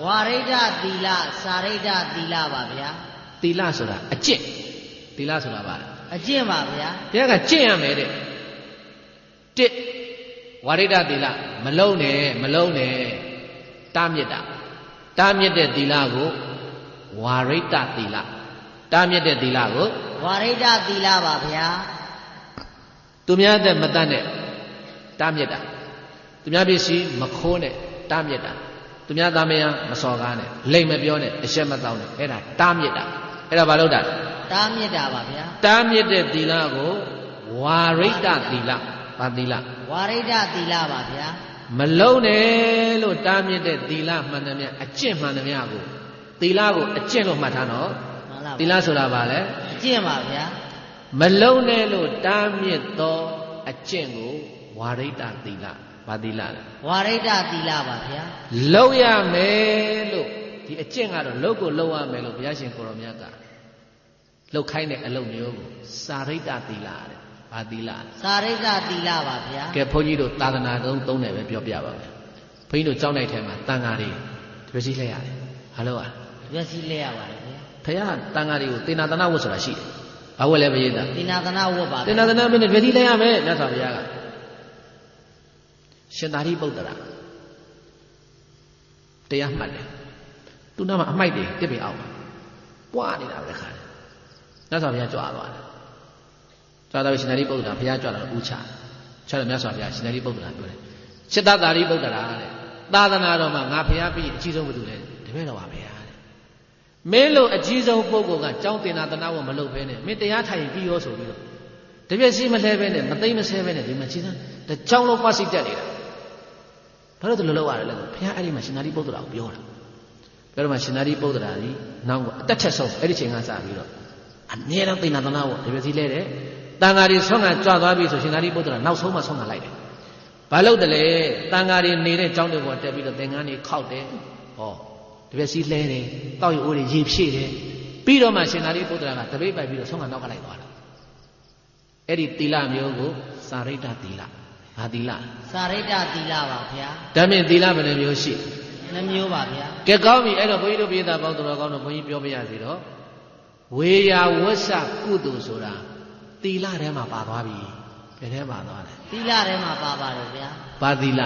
ဝါရိတသီလစာရိတသီလပါဗျာသီလဆိုတာအကျင့်သီလဆိုတာပါအကျင့်ပါဗျာဘုရားကကျင့်ရမယ်တဲ့တစ်ဝါရိတသီလမလုံးနဲ့တားမြစ်တဲ့သီလကိုဝါရိတသီလတားမြစ်တဲ့သီလကိုဝါရိတသီလပါဗျာသူများတဲ့မတတ်နဲ့တားမြစ်တာသူများပစ္စည်းမခိုးနဲ့တားမြစ်တာသူများသားမယားမစော်ကားနဲ့လိမ်မပြောနဲ့အရှက်မတောင်းနဲ့အဲ့ဒါတားမြစ်တာအဲ့ဒါဘာလို့တာတားမြစ်တာပါဗျာတားမြစ်တဲ့သီလကိုဝါရိတသီလဘာသီလဝါရိတသီလပါဗျာမလုံးနဲ့လို့တားမြစ်တဲ့သီလမှန်တယ်များအကျင့်မှန်တယ်များကိုသီလကိုအကျင့်လို့မှတ်ထားနော်သီလဆိုတာဘာလဲအကျင့်ပါဗျာမလုံးနဲ့လို့တားမြစ်သောအကျင့်ကိုဝါရိတသီလဘာသီလလဲဝါရိတသီလပါဗျာလုံးရမယ်လို့ဒီအကျင့်ကတော့လုံးကိုလုံးရမယ်လို့ဘုရားရှင်ကိုရောမြတ်ကလှုပ်ခိုင်းတဲ့အလုပ်မျိုးကိုစာရိတ္တသီလတဲ့။ဘာသီလလဲ။စာရိတ္တသီလပါဗျာ။ကဲဘုန်းကြီးတို့သာသနာသုံးတယ်ပဲပြောပြပါမယ်။ဘုန်းကြီးတို့ကျောင်းလိုက်ထဲမှာတန်ဃာတွေရွှေစည်းလဲရတယ်။ဟာလို့ရွှေစည်းလဲရပါတယ်ဗျာ။ဘုရားတန်ဃာတွေကိုသေနာသနာဝတ်ဆိုတာရှိတယ်။ဘာဝတ်လဲမရေးတာ။သေနာသနာဝတ်ပါသေနာသနာမင်းနဲ့ရွှေစည်းလဲရမယ်မြတ်စွာဘုရားကရှင်သာရိပုတ္တရာတရားမှတ်တယ်။သူ့နာမှာအမိုက်တွေတစ်ပေအောင်ပွားနေတာပဲခါတယ်မြတ်စွာဘုရားကြွားသွားတယ်ကြွားတော့ရှင်သာရိပုတ္တရာဘုရားကြွားတော့ဥချတယ်မြတ်စွာဘုရားရှင်သာရိပုတ္တရာပြောတယ်စိတ္တသာရိပုတ္တရာတဲ့သာသနာတော်မှာငါဘုရားပြီးအကြီးဆုံးဘယ်သူလဲတပည့်တော်ပါဘုရားတဲ့မင်းလို့အကြီးဆုံးပုဂ္ဂိုလ်ကကျောင်းတင်တာတနာဝမလုပ်ဘဲနဲ့မင်းတရားထိုင်ပြီးရောဆိုပြီးတော့တပည့်စီမလဲဘဲနဲ့မသိမဆဲဘဲနဲ့ဒီမှာကြီးစမ်းတကျောင်းလုံးပွားစိတ်တက်နေတာဘာလို့ဒီလိုလုပ်ရတယ်လဲဘုရားအဲ့ဒီမှာရှင်သာရိပုတ္တရာကိုပြောတာပြောတော့မှရှင်သာရိပုတ္တရာကြီးနောက်ကအတက်ထက်ဆုံးအဲ့ဒီချိန်ကစပြီးတော့အမြဲတမ်းသိနာသနာပေါ့ဒီပစီလဲတယ်တန်ဃာတွေဆွမ်းကကြွသွားပြီဆိုရှင်သာရိပုတ္တရာနောက်ဆုံးမှဆွမ်းကလိုက်တယ်ဘာလို့တလဲတန်ဃာတွေနေတဲ့ကျောင်းတွေပေါ်တက်ပြီးတော့သင်္ကန်းတွေခောက်တယ်ဟောဒီပစီလဲတယ်တောက်ရအိုးတွေရေဖြည့်တယ်ပြီးတော့မှရှင်သာရိပုတ္တရာကတပိတ်ပိုက်ပြီးတော့ဆွမ်းကနောက်ကလိုက်သွားတာအဲ့ဒီသီလမျိုးကိုစာရိတ္တသီလဘာသီလစာရိတ္တသီလပါဗျာဒါမြင်သီလဘယ်နှမျိုးရှိနှမျိုးပါဗျာကဲကောင်းပြီအဲ့တော့ဘုန်းကြီးတို့ပြည်သားပေါင်းတော်ကောင်းတော့ဘုန်းကြီးပြောပြရစီတော့ဝေယဝဆကုသိုလ်ဆိုတာသီလထဲမှာပါသွားပြီဘယ်ထဲမှာသွားလဲသီလထဲမှာပါပါတယ်ဗျာဘာသီလ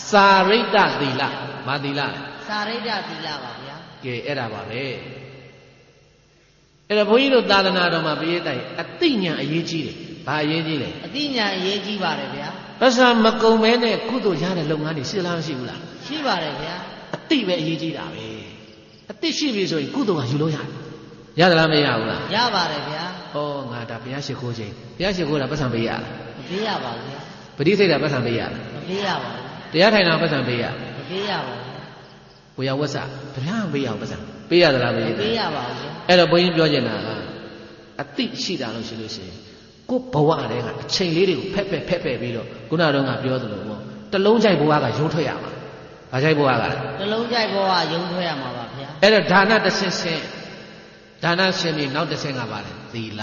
စာရိတ္တသီလဘာသီလစာရိတ္တသီလပါဗျာကဲအဲ့ဒါပါပဲအဲ့တော့ဘုန်းကြီးတို့သာသနာတော်မှာပြည့်တိုင်အသိဉာဏ်အရေးကြီးတယ်ဘာအရေးကြီးလဲအသိဉာဏ်အရေးကြီးပါတယ်ဗျာပတ်စံမကုံမဲနဲ့ကုသိုလ်ရတဲ့လုပ်ငန်းတွေရှိလားမရှိဘူးလားရှိပါတယ်ဗျာအသိပဲအရေးကြီးတာပဲအသိရှိပြီဆိုရင်ကုသိုလ်ကယူလို့ရတယ်ရသလားမရဘူးလားရပါတယ်ဗျာဩငါဒါဘုရားရှိခိုးခြင်းဘုရားရှိခိုးတာပတ်စံပေးရလားမပေးရပါဘူးဗျာပဋိစိတ်တာပတ်စံပေးရလားမပေးရပါဘူးတရားထိုင်တာပတ်စံပေးရမပေးရပါဘူးဝေယဝဆတရားမပေးရအောင်ပတ်စံပေးရသလားမပေးရပါဘူးဗျာအဲ့တော့ဘုန်းကြီးပြောချင်တာကအသိရှိတာလို့ရှိလို့ရှိရင်ကိုဘဝတည်းကအချိန်လေးတွေကိုဖက်ပြီးတော့ခုနကတော့ငါပြောသလိုပေါ့တလုံးကြိုက်ဘဝကရုံးထွက်ရမှာဘာကြိုက်ဘဝကတလုံးကြိုက်ဘဝရုံးထွက်ရမှာပါဗျာအဲ့တော့ဒါနတစ်ဆင့်ဆင့်ဒါနရှင်ပြီးနောက်တစ်ဆင့်ကပါလေသီလ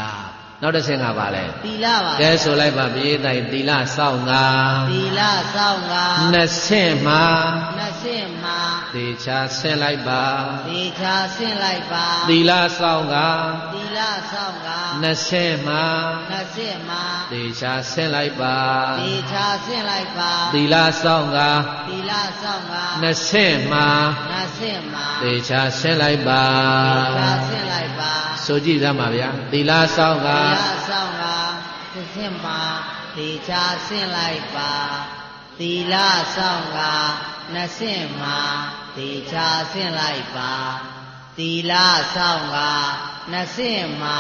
နောက်တစ်ဆင့်ကပါလေသီလပါကဲဆိုလိုက်ပါပြေးတိုင်သီလစောင့်ငါသီလစောင့်ငါနှစ်ဆင့်မှာသေချာဆင့်လိုက်ပါသေချာဆင့်လိုက်ပါသီလစောင့်ငါသီလစောင့်ငါနှစ်ဆင့်မှာသေချာဆင့်လိုက်ပါသေချာဆင့်လိုက်ပါသီလစောင့်ငါသီလစောင့်ငါနှစ်ဆင့်မှာသေချာဆင့်လိုက်ပါသေချာဆင့်လိုက်ပါဆိုကြည့်စမ်းပါဗျာသီလစောင့်ငါသီလစောင့်ငါနှစ်ဆင့်မှာသေချာဆင့်လိုက်ပါသီလစောင့်ငါနှစ်ဆင့်မှာသေချာဆင့်လိုက်ပါသီလစောင့်ငါနှစ်ဆင့်မှာ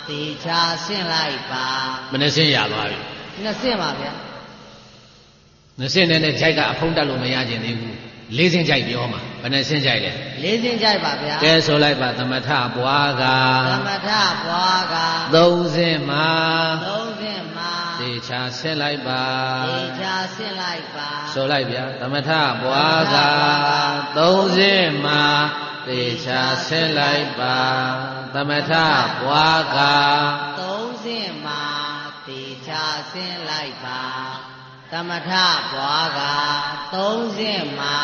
သေချာဆင့်လိုက်ပါမနှစ်ဆင့်ရသွားပြီနှစ်ဆင့်ပါဗျာ 20နဲ့ကြိုက်ကအဖုံးတက်လို့မရခြင်းသေးဘူး4စင်းကြိုက်ပြောမှာဘယ်နဲ့စင်းကြိုက်လဲ4စင်းကြိုက်ပါဗျာကဲဆိုလိုက်ပါသမထပွားကသမထပွားက3စင်းမှာ3စင်းမှာသေချာဆင်းလိုက်ပါသေချာဆင်းလိုက်ပါဆိုလိုက်ဗျာသမထပွားက3စင်းမှာသေချာဆင်းလိုက်ပါသမထပွားက3စင်းမှာသေချာဆင်းလိုက်ပါသမထပွားက3စင်းမှာ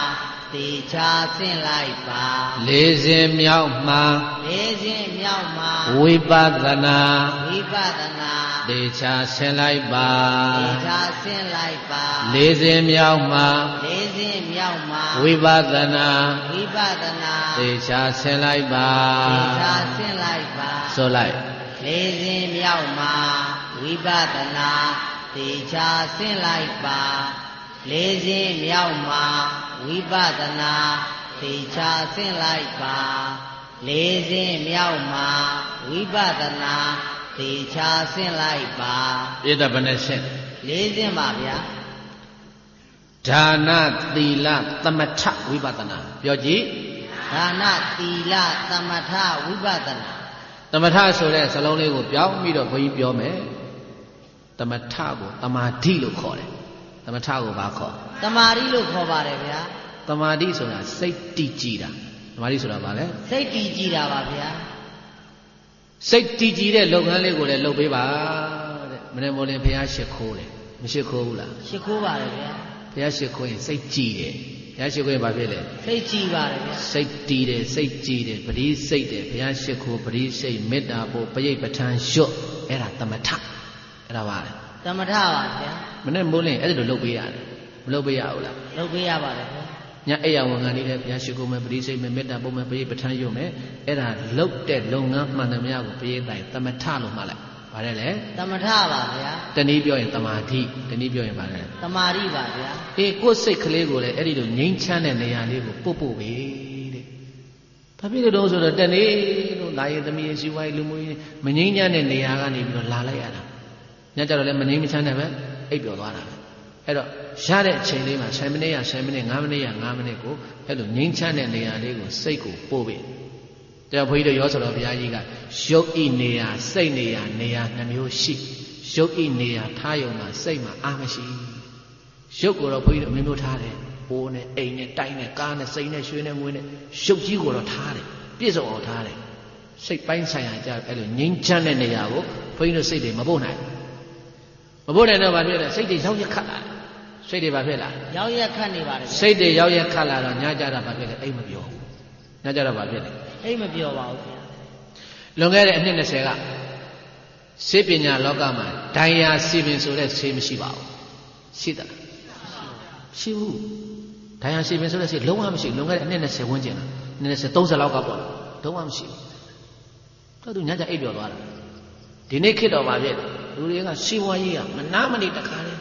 သေချာဆင်းလိုက်ပါ4စင်းမြောက်မှာ4စင်းမြောက်မှာဝိပဿနာသေချာဆင်းလိုက်ပါသေချာဆင်းလိုက်ပါ4စင်းမြောက်မှာ4စင်းမြောက်မှာဝိပဿနာသေချာဆင်းလိုက်ပါသေချာဆင်းလိုက်ပါဆိုလိုက်4စင်းမြောက်မှာဝိပဿနာသေချာဆင်းလိုက်ပါ4စင်းမြောက်မှာဝိပဿနာသေချာဆင်းလိုက်ပါ4စင်းမြောက်မှာဝိပဿနာသေချာဆင်းလိုက်ပါပြည့်တဲ့ဘယ်နဲ့ရှင်း4စင်းပါဗျာဒါနသီလသမထဝိပဿနာပြောကြည့်ဒါနသီလသမထဝိပဿနာသမထဆိုတဲ့စလုံးလေးကိုပြောင်းပြီးတော့ဘုန်းကြီးပြောမယ်သမထကိုတမာဓိလို့ခေါ်တယ်သမထကိုဘာခေါ်တမာဓိလို့ခေါ်ပါတယ်ဗျာတမာဓိဆိုတာစိတ်တည်ကြည်တာတမာဓိဆိုတာဘာလဲစိတ်တည်ကြည်တာပါဗျာစိတ်တည်ကြည်တဲ့လုပ်ငန်းလေးကိုလည်းလုပ်ပေးပါတဲ့မနေ့မိုးလင်းဘုရားရှိခိုးတယ်မရှိခိုးဘူးလားရှိခိုးပါတယ်ဗျာဘုရားရှိခိုးရင်စိတ်ကြည်တယ်ဘုရားရှိခိုးရင်ဘာဖြစ်လဲစိတ်ကြည်ပါတယ်ဗျာစိတ်တည်တယ်စိတ်ကြည်တယ်ပရိစိတ်တယ်ဘုရားရှိခိုးပရိစိတ်မေတ္တာပို့ပရိပဋ္ဌာန်လျှော့အဲ့ဒါသမထအဲ့ဒါပါလေသမထပါဗျာမနေ့မိုးလင်းအဲ့ဒါလိုလုပ်ပေးရတယ်မလုပ်ပေးရဘူးလားလုပ်ပေးရပါတယ်ဗျာညအိယာဝန်ခံလေးလည်းဘုရားရှိခိုးမယ်ပရိစိတ်မယ်မေတ္တာပို့မယ်ပရိပဋ္ဌာန်လျှော့မယ်အဲ့ဒါလုပ်တဲ့လုပ်ငန်းမှန်သမျှကိုပရိသတ်သမထလို့မှတ်လိုက်ဗါတယ်လေသမထပါဗျာတနည်းပြောရင်တမာဓိတနည်းပြောရင်ဗါတယ်တမာဓိပါဗျာအေးကိုယ်စိတ်ကလေးကိုလည်းအဲ့ဒီလိုငြိမ်းချမ်းတဲ့နေရာလေးကိုပို့ပဲတဲ့ဘာဖြစ်လို့တော့ဆိုတော့တနေ့လို့လာရင်သမီးရှိဝိုင်းလူမျိုးမငြိမ်းချမ်းတဲ့နေရာကနေပြီးတော့လာလိုက်ရတာညကြတော့လည်းမငြိမ်းမချမ်းတဲ့ပဲအိပ်ပျော်သွားတာပဲအဲ့တော့ရတဲ့အချိန်လေးမှာ10မိနစ်ရ10မိနစ်5မိနစ်ရ5မိနစ်ကိုအဲ့လိုငြိမ်းချမ်းတဲ့နေရာလေးကိုစိတ်ကိုပို့ပဲတဲ့ဘုန်းကြီးတို့ရောဆိုတော့ဘုရားကြီးကရုပ်ဤနေရာစိတ်နေရာနှမျိုးရှိရုပ်ဤနေရာထားယုံမှာစိတ်မှာအားမရှိရုပ်ကိုတော့ဘုန်းကြီးတို့အမျိုးမျိုးထားတယ်ဘိုးနဲ့အိမ်နဲ့တိုင်းနဲ့ကားနဲ့စိတ်နဲ့ရွှေနဲ့ငွေနဲ့ရုပ်ကြီးကိုတော့ထားတယ်ပြည့်စုံအောင်ထားတယ်စိတ်ပိုင်းဆိုင်ရာကြအဲ့လိုငြိမ်းချမ်းတဲ့နေရာကိုဘုန်းကြီးတို့စိတ်တွေမပို့နိုင်တော့ဘာဖြစ်လဲစိတ်တွေရောက်ရက်ခတ်လာတယ်စိတ်တွေဘာဖြစ်လာရောက်ရက်ခတ်နေပါတယ်စိတ်တွေရောက်ရက်ခတ်လာတော့ညကြတာဘာဖြစ်လဲအိမ်မပြောဘူးညကြတော့ဘာဖြစ်လဲအိမ်မပြောပါဘူးခင်ဗျာလွန်ခဲ့တဲ့အနှစ်20ကဆေးပညာလောကမှာဒိုင်ယာစီပင်ဆိုတဲ့ဆေးမရှိပါဘူးရှိသလားရှိဘူးဒိုင်ယာစီပင်ဆိုတဲ့ဆေးလုံးဝမရှိလွန်ခဲ့တဲ့အနှစ်20ဝန်းကျင်လား20 30လောက်ကပေါ့လုံးဝမရှိဘူးသူညကြအိပ်ပျော်သွားတာဒီနေ့ခေတ်တော့ဘာဖြစ်လဲလူတွေကစီဝါရေးကမနာမနေတခါလေ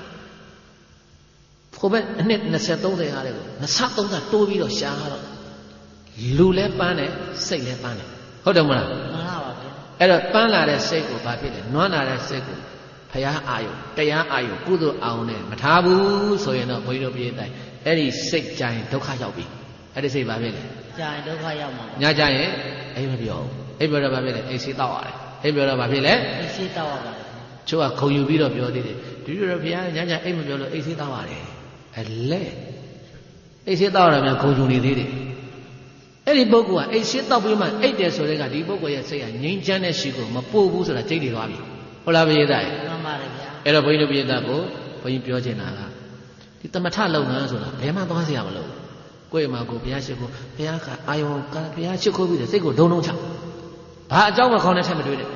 ခိုးပဲအနှစ်20 30ဟာလေကို20 30တိုးပြီးတော့ရှာတော့လူလည်းပန်းတယ်စိတ်လည်းပန်းတယ်ဟုတ်တယ်မလားမှန်ပါပါဗျာအဲ့တော့ပန်းလာတဲ့စိတ်ကိုဘာဖြစ်လဲနွမ်းလာတဲ့စိတ်ကိုဘုရားအာယုတရားအာယုကုသိုလ်အောင်နဲ့မထားဘူးဆိုရင်တော့ဘုန်းကြီးတို့ပြည်တိုင်းအဲ့ဒီစိတ်ကြိုင်ဒုက္ခရောက်ပြီအဲ့ဒီစိတ်ဘာဖြစ်လဲကြိုင်ဒုက္ခရောက်မှာညကြရင်အိမ်မပြောဘူးအိမ်ပြောတော့ဘာဖြစ်လဲအိမ်ဆေးတောက်ရတယ်အိမ်ပြောတော့ဘာဖြစ်လဲအိမ်ဆေးတောက်ရပါတယ်ချို့ကခုံယူပြီးတော့ပြောသေးတယ်ဒီလိုတော့ဘုရားညအိမ်မပြောလို့အိမ်ဆေးတောက်ရတယ်အလဲအိမ်ဆေးတောက်ရတာများခုံယူနေသေးတယ်အဲ့ဒီပုဂ္ဂိုလ်ကအိတ်ရှင်းတောက်ပြီးမှအိတ်တယ်ဆိုတဲ့ကဒီပုဂ္ဂိုလ်ရဲ့စိတ်ကငြိမ်းချမ်းတဲ့ရှိကိုမပို့ဘူးဆိုတာကြိတ်နေသွားပြီဟုတ်လားဘုရားသားမှန်ပါတယ်ဗျာအဲ့တော့ဘုန်းကြီးတို့ဘုရားသားကိုဘုန်းကြီးပြောချင်တာကဒီသမထလုပ်ငန်းဆိုတာဘယ်မှသွားစရာမလိုဘူးကိုယ့်မှာကိုဘုရားရှိခိုးဘုရားကအာယုံကဘုရားရှိခိုးပြီးတဲ့စိတ်ကိုဒုံဒုံချဘာအကြောင်းမခေါင်းနဲ့ထက်မတွေ့နဲ့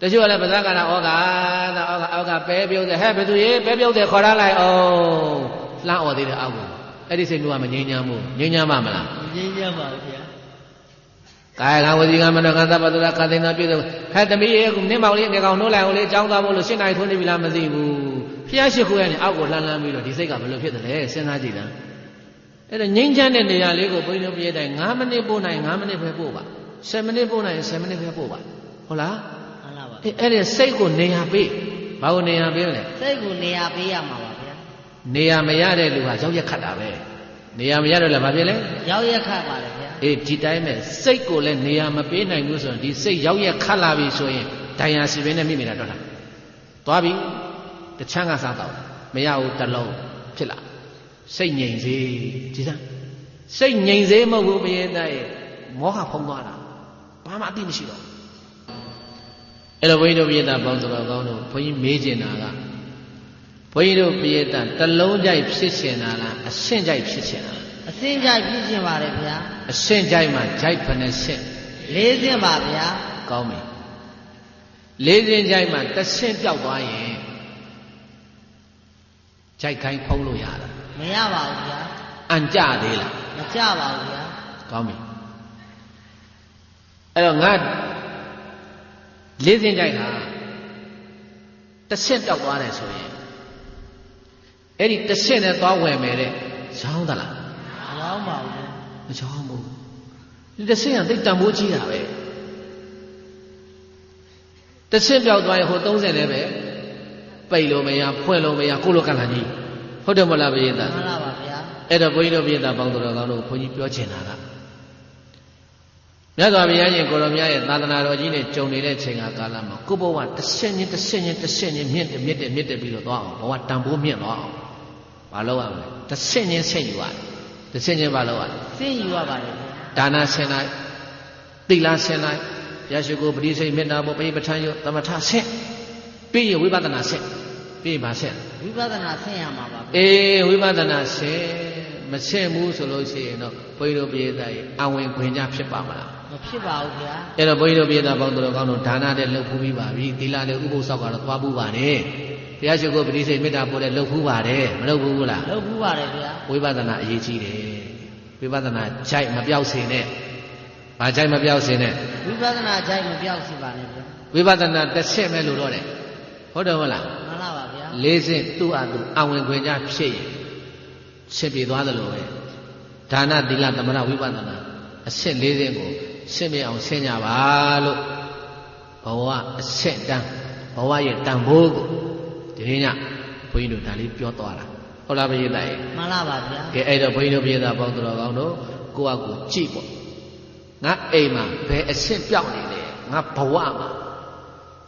တချို့ကလည်းပဇာကနာဩဃပဲပြုတ်တယ်ဟဲ့ဘယ်သူရေးပဲပြုတ်တယ်ခေါ်ရလိုက်အောင်လှမ်းអော်သေးတယ်အောက်ကအဲ့ဒီစိတ်မျိုးကမငြိမ်းချမ်းဘူးငြိမ်းချမ်းပါမလားငြိမ်းချမ်းပါဗျာကာယကံဝစီကံမနောကံသဗ္ဗတုရကာသိနာပြည့်စုံဟဲ့သမီးရဲ့နင်းမောင်လေးငယ်ကောင်နှိုးလိုက်အောင်လေးအကြောင်းသားဖို့လို့ရှင်းနိုင်ထွန်းနေပြီလားမသိဘူးဖျားရှိခိုးရနေအောက်ကိုလှမ်းပြီးတော့ဒီစိတ်ကဘယ်လိုဖြစ်တယ်လဲစဉ်းစားကြည့်လားအဲ့တော့ငြိမ်းချမ်းတဲ့နေရာလေးကိုဘုန်းကြီးတို့ပြည့်တိုင်း9မိနစ်ပို့နိုင်9မိနစ်ပဲပို့ပါ10မိနစ်ပို့နိုင်10မိနစ်ပဲပို့ပါဟုတ်လားမှန်ပါပါအဲ့ဒီစိတ်ကိုနေရာပေးဘာကိုနေရာပေးမလဲစိတ်ကိုနေရာပေးရမှာပါဗျာ နေရာမရတဲ့လူဟာရောက်ရက်ခတ်တာပဲနေရာမရတော့လည်းဘာဖြစ်လဲရောက်ရက်ခတ်ပါလေဗျာအေးဒီတိုင်းပဲစိတ်ကိုလည်းနေရာမပေးနိုင်ဘူးဆိုရင်ဒီစိတ်ရောက်ရက်ခတ်လာပြီဆိုရင်ဒိုင်ယာစီပင်နဲ့မိမိတာတော့တာသွားပြီတချမ်းကစားတော့မရဘူးတလုံးဖြစ်လာစိတ်ငြိမ်စေဒီစမ်းစိတ်ငြိမ်စေမဟုတ်ဘူးဘယင်းသားရဲ့မောဟဖုံးသွားတာဘာမှအသိမရှိတော့အဲ့တော့ဘုန်းကြီးတို့ဘယင်းသားပေါင်းတော်ကောင်းတို့ဘုန်းကြီးမေးကျင်တာကဘုန်းကြီးတို့ဘယင်းသားတလုံးကြိုက်ဖြစ်ချင်တာလားအဆင့်ကြိုက်ဖြစ်ချင်တာလားအဆင့်ကြိုက်ဖြစ်ချင်ပါတယ်ဗျာအဆင့်ကြိုက်မှာကြိုက်ဖယ်နဲ့ဆင့်၄ဆင့်ပါဗျာကောင်းပြီ၄ဆင့်ကြိုက်မှာတစ်ဆင့်ပြောက်သွားရင်ကြိုက်ခိုင်းဖုံးလို့ရတာမရပါဘူးဗျာအန်ကြသေးလားမကြပါဘူးဗျာကောင်းပြီအဲ့တော့ငါ၄ဆင့်ကြိုက်တာတစ်ဆင့်ပြောက်သွားတယ်ဆိုရင်အဲ့ဒီတစ်ဆင့်နဲ့သွားဝယ်မယ်တဲ့ရောင်းသလားမရောင်းပါဘူးမရောင်းဘူးဒီတစ်ဆင့်ကသိတန်ဖိုးကြီးတာပဲတစ်ဆင့်ပြောက်သွားရင်ဟို30လည်းပဲပိတ်လို့မရဖွင့်လို့မရကိုလိုကန့်လာကြီးဟုတ်တယ်မလားဘုရားမှန်ပါဗျာအဲ့တော့ဘုန်းကြီးတို့ဘုရားပေါင်းတော်ကောင်းတို့ဘုန်းကြီးပြောချင်တာကမြတ်စွာဘုရားရှင်ကိုရောမြတ်ရဲ့သာသနာတော်ကြီးနဲ့ကြုံနေတဲ့ချိန်ကာလမှာကိုဘဝတစ်ဆင့်ချင်းတစ်ဆင့်ချင်းတစ်ဆင့်ချင်းမြင့်တယ်ပြီးတော့သွားအောင်ဘဝတန်ဖိုးမြင့်သွားအောင်မလုပ်ရမယ်တစ်ဆင့်ချင်းဆင့်ယူရတယ်တစ်ဆင့်ချင်းမလုပ်ရဆင့်ယူရပါတယ်ဒါနဆင့်လိုက်သီလဆင့်လိုက်ဘုရားရှိခိုးပရိစိတ်မေတ္တာဘောပရိပဋ္ဌာန်းယသမထဆင့်ပြီးရင်ဝိပဿနာဆင့်ပြီးပါဆင့်ဝိပဿနာဆင့်ရမှာပါအေးဝိပဿနာဆင့်မဆင့်ဘူးဆိုလို့ရှိရင်တော့ဘုန်းကြီးတို့ပြည်သားရဲ့အဝင်ခွင်ကြဖြစ်ပါမလားမဖြစ်ပါဘူးဗျာအဲ့တော့ဘုန်းကြီးတို့ပြည်သားပေါင်းတော်ကောင်းတို့ဒါနတဲ့လှုပ်ဖူးပြီးပါပြီသီလတဲ့ဥပုသ်ဆောက်ကတော့သွားဖူးပါတယ်ဘုရားရှိခိုးပရိစိတ်မေတ္တာပို့တဲ့လှုပ်ဖူးပါတယ်မလှုပ်ဘူးလားလှုပ်ဖူးပါတယ်ဗျာဝိပဿနာအရေးကြီးတယ်ဝိပဿနာကြိုက်မပြောက်စေနဲ့ဘာကြိုက်မပြောက်စေနဲ့ဝိပဿနာကြိုက်မပြောက်စေပါနဲ့ဗျာဝိပဿနာတစ်ဆင့်ပဲလို့တော့တယ်ဟုတ်တယ်မလားမှန်ပါပါဗျာ၄ဆင့်သူ့အတူအဝင်ခွင်ကြဖြစ်ရင်ရှင်းပြသွားသလိုပဲဒါနသီလသမထဝိပဿနာအဆင့်၄ဆင့်ကိုရှင်းပြအောင်ဆင်းကြပါလို့ဘဝအဆင့်တန်းဘဝရဲ့တန်ဖိုးကိုဒီနေ့ညဘုန်းကြီးတို့ဒါလေးပြောသွားတာဟုတ်လားဘုရားသားမှန်ပါပါဗျာကဲအဲ့တော့ဘုန်းကြီးတို့ဘုရားသားပေါင်းတော်ကောင်းတို့ကိုယ့်အကူကြည့်ပေါ့ငါအိမ်မှာဘယ်အဆင့်ပြောင်းနေလဲငါဘဝမှာ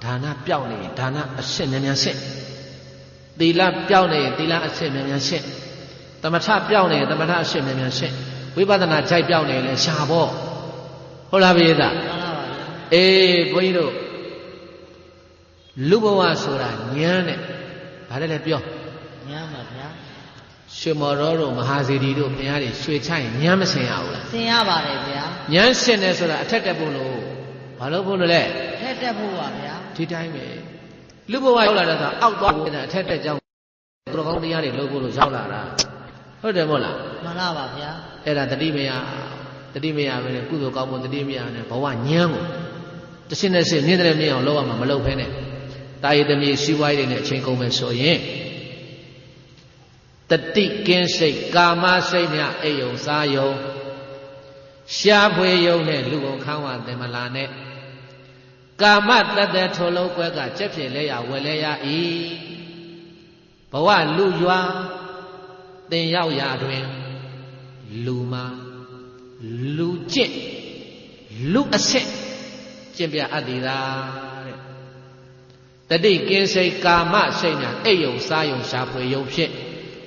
ဒါနပြောင်းနေရင်ဒါနအဆင့်များဆင့်သီလပြောင်းနေရင်သီလအဆင့်များဆင့်သမထပြောင်းနေရင်သမထအဆင့်များဆင့်ဝိပဿနာကြိုက်ပြောင်းနေရင်လည်းရှားပေါ့ဟုတ်လားဘုရားသားမှန်ပါပါအေးဘုန်းကြီးတို့လူဘဝဆိုတာဉာဏ်နဲ့ဗါတယ်လဲပြောဉာဏ်ပါဗျာရွှေမော်တော်တို့မဟာစေတီတို့ဘုရားတွေရွှေချိုင်ဉာဏ်မစင်ရဘူးလားစင်ရပါတယ်ဗျာဉာဏ်စင်တယ်ဆိုတာအထက်တက်ဖို့လို့ဘာလို့ဖို့လို့လဲထက်တက်ဖို့ပါဗျာဒီတိုင်းပဲလူဘဝရောက်လာတဲ့အခါအောက်သွားတဲ့အထက်တက်ကြောင်းသူတော်ကောင်းတရားတွေလုပ်ဖို့လို့ရောက်လာတာဟုတ်တယ်မဟုတ်လားမှန်ပါပါဗျာအဲ့ဒါတတိမယပဲလေကုသိုလ်ကောင်းမှုတတိမယနဲ့ဘဝဉာဏ်ကိုတစ်စင်းနဲ့စင်းမြင့်တယ်မြင့်အောင်လုပ်ရမှာမလုပ်ဖဲနဲ့တာရည်သမီးစီးပွားရေးတွေနဲ့အချိန်ကုန်မယ်ဆိုရင်တတိကင်းစိတ်ကာမစိတ်များအိယုံစားယုံရှားဖွေယုံနဲ့လူကုန်ခန်းဝသင်္မလာနဲ့ကာမတတ်တဲ့ထိုလုံးကွက်ကကြက်ဖြစ်လဲရဝယ်လဲရ၏ဘဝလူရွာသင်ရောက်ရာတွင်လူမှာလူကျင့်လူအစစ်ကျင့်ပြအပ်သည်သာတဲ့တတိကင်းစိတ်ကာမစိတ်များအိယုံစားယုံရှားဖွေယုံဖြစ်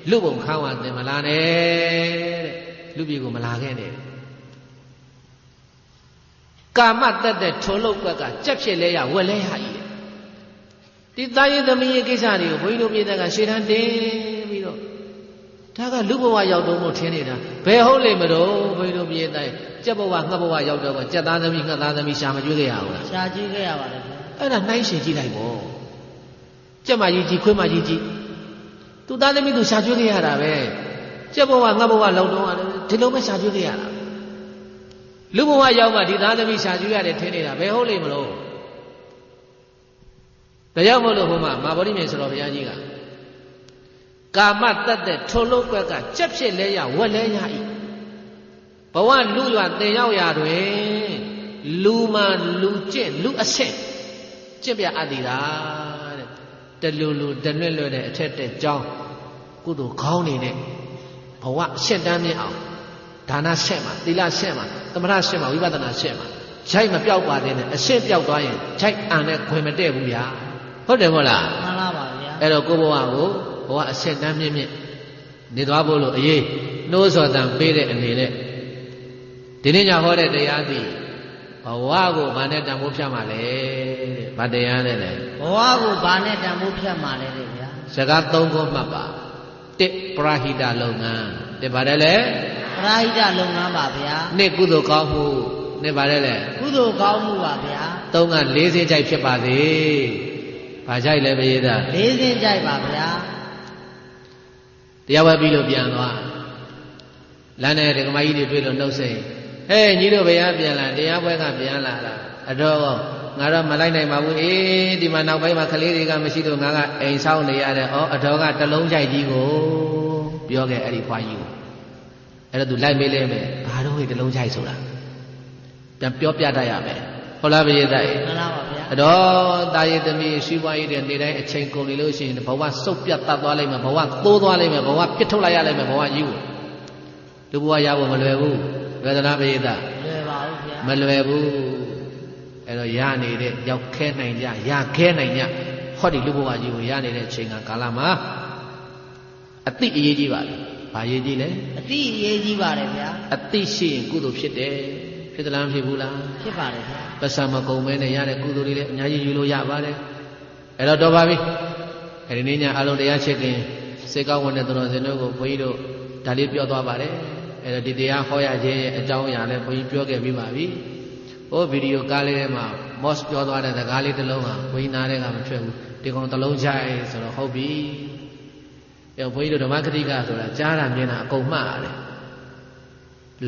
လူပုံခန်းဝသင်မလာနဲ့တဲ့လူပြည်ကိုမလာခဲ့နဲ့ကာမတတ်တဲ့ထိုလုတ်ကွက်ကကြက်ဖြစ်လဲရဝက်လဲရ၏ဒီသားရင်သမီးရဲ့ကိစ္စတွေကိုဘုန်းကြီးတို့ပြည်သက်ကရှေ့တန်းတင်ပြီးတော့ဒါကလူဘဝရောက်တော့မို့ထင်နေတာဘယ်ဟုတ်လိမ့်မလို့ဘုန်းကြီးတို့ပြည်သက်ကြက်ဘဝငှက်ဘဝရောက်တော့ကြက်သားသမီးငှက်သားသမီးရှာမကျွေးခဲ့ရဘူးလားရှာကျွေးခဲ့ရပါတယ်အဲ့ဒါနှိုင်းရှင်ကြည့်လိုက်ပေါ့ကြက်မကြီးကြီးခွေးမကြီးကြီးသူသားသမီးသူရှာကျွေးခဲ့ရတာပဲကြက်ဘဝငှက်ဘဝလောက်တော့ဒီလိုပဲရှာကျွေးခဲ့ရတာလူဘဝရောက်မှဒီသားသမီးရှာကျွေးရတယ်ထင်နေတာဘယ်ဟုတ်လိမ့်မလို့ဒါကြောင့်မို့လို့ဘုမမာဗောဓိမြေဆိုတော်ဘုရားကြီးကကာမတတ်တဲ့ထိုလုံးကွက်ကကြက်ဖြစ်လဲရဝက်လဲရ၏ဘဝလူရွာတင်ရောက်ရာတွင်လူမှလူကျင့်လူအဆက်ကျင့်ပြအပ်သည်လားတဲ့တလူလူတလွတ်လွတ်တဲ့အထက်တဲ့ကြောင်း ကုသိုလ်ကောင်းနေတဲ့ဘဝရှင်းတမ်းမြင့်အောင်ဒါနရှင်းမှာသီလရှင်းမှာသမထရှင်းမှာဝိပဿနာရှင်းမှာခြိုက်မပြောက်ပါသေးနဲ့အရှင်းပြောက်သွားရင်ခြိုက်အံနဲ့ခွင်မတည့်ဘူးဗျာဟုတ်တယ်မဟုတ်လားမှန်လားပါဗျာအဲ့တော့ကိုဘဝကိုဘဝအရှင်းတမ်းမြင့်မြင့်နေသွားဖို့လို့အရေးနှိုးဆော်တန်ပေးတဲ့အနေနဲ့ဒီနေ့ညဟောတဲ့တရားသည်ဘဝကိုဘာနဲ့တန်ဖိုးဖြတ်မှာလဲတဲ့ဘာတရားနဲ့လဲဘဝကိုဘာနဲ့တန်ဖိုးဖြတ်မှာလဲတဲ့ဗျာစကား၃ခုမှတ်ပါတစ်ပရဟိတလုပ်ငန်းတဲ့ပါတယ်လေပရဟိတလုပ်ငန်းပါဗျာနှစ်ကုသိုလ်ကောင်းမှုနဲ့ပါတယ်လေကုသိုလ်ကောင်းမှုပါဗျာသုံးက၄စင်းကြိုက်ဖြစ်ပါစေဘာကြိုက်လဲပရိသတ်၄စင်းကြိုက်ပါဗျာတရားဝဲပြီးလို့ပြန်သွားလမ်းနဲ့ဒကမကြီးတွေတွေ့လို့နှုတ်ဆက်ဟဲ့ညီတို့ဘုရားပြန်လာတရားပွဲကပြန်လာတာအတော့ငါတော့မလိုက်နိုင်ပါဘူးအေးဒီမှာနောက်ပိုင်းမှာကလေးတွေကမရှိတော့ငါကအိမ်ဆောင်နေရတယ်ဩအတော်ကတလုံးကြိုက်ကြီးကိုပြောခဲ့အဲ့ဒီခွာကြီးကိုအဲ့တော့သူလိုက်မေးလဲမယ်ဘာတော့ဟိတလုံးကြိုက်ဆိုတာပြန်ပြောပြတတ်ရမယ်ဟုတ်လားဘုရားသားမှန်လားပါဗျာအတော့တာရည်သမီးရှိပွားရည်တဲ့နေတိုင်းအချိန်ကုန်နေလို့ရှိရင်ဘဝစုပ်ပြတ်တတ်သွားလိမ့်မယ်ဘဝသိုးသွားလိမ့်မယ်ဘဝပြစ်ထုတ်လိုက်ရလိမ့်မယ်ဘဝကြီးကိုလူဘဝရဖို့မလွယ်ဘူးဝေဒနာပရိသလွယ်ပါဘူးဗျာမလွယ်ဘူးအဲ့တော့ရနေတဲ့ရောက်ခဲနိုင်ကြရခဲနိုင်ကြဟောဒီလူဘဝကြီးကိုရနေတဲ့အချိန်ကကာလမှာအတိအရေးကြီးပါလေဘာရေးကြီးလဲအတိအရေးကြီးပါတယ်ဗျာအတိရှိရင်ကုသိုလ်ဖြစ်တယ်ဖြစ်သလားမဖြစ်ဘူးလားဖြစ်ပါတယ်ဗျာပတ်စံမကုန်မဲနဲ့ရတဲ့ကုသိုလ်တွေလည်းအများကြီးယူလို့ရပါတယ်အဲ့တော့တော်ပါပြီအဲ့ဒီနေ့ညအလုံးတရားချစ်ခင်စေကောင်းဝင်တဲ့သူတော်စင်တို့ကိုဘုန်းကြီးတို့ဒါလေးပြောသွားပါတယ်အဲ့တော့ဒီတရားဟောရခြင်းရဲ့အကြောင်းအရာလည်းဘုန်းကြီးပြောခဲ့ပြီးပါပြီဟိုဗီဒီယိုကားလေးထဲမှာ moss ပြောသွားတဲ့စကားလေးတစ်လုံးဟာဘုန်းကြီးနားထဲကမထွက်ဘူးဒီကောင်တစ်လုံးချိုက်ဆိုတော့ဟုတ်ပြီအဲ့ဘုန်းကြီးတို့ဓမ္မကတိကဆိုတာကြားတာမြင်တာအကုန်မှတ်ရတယ်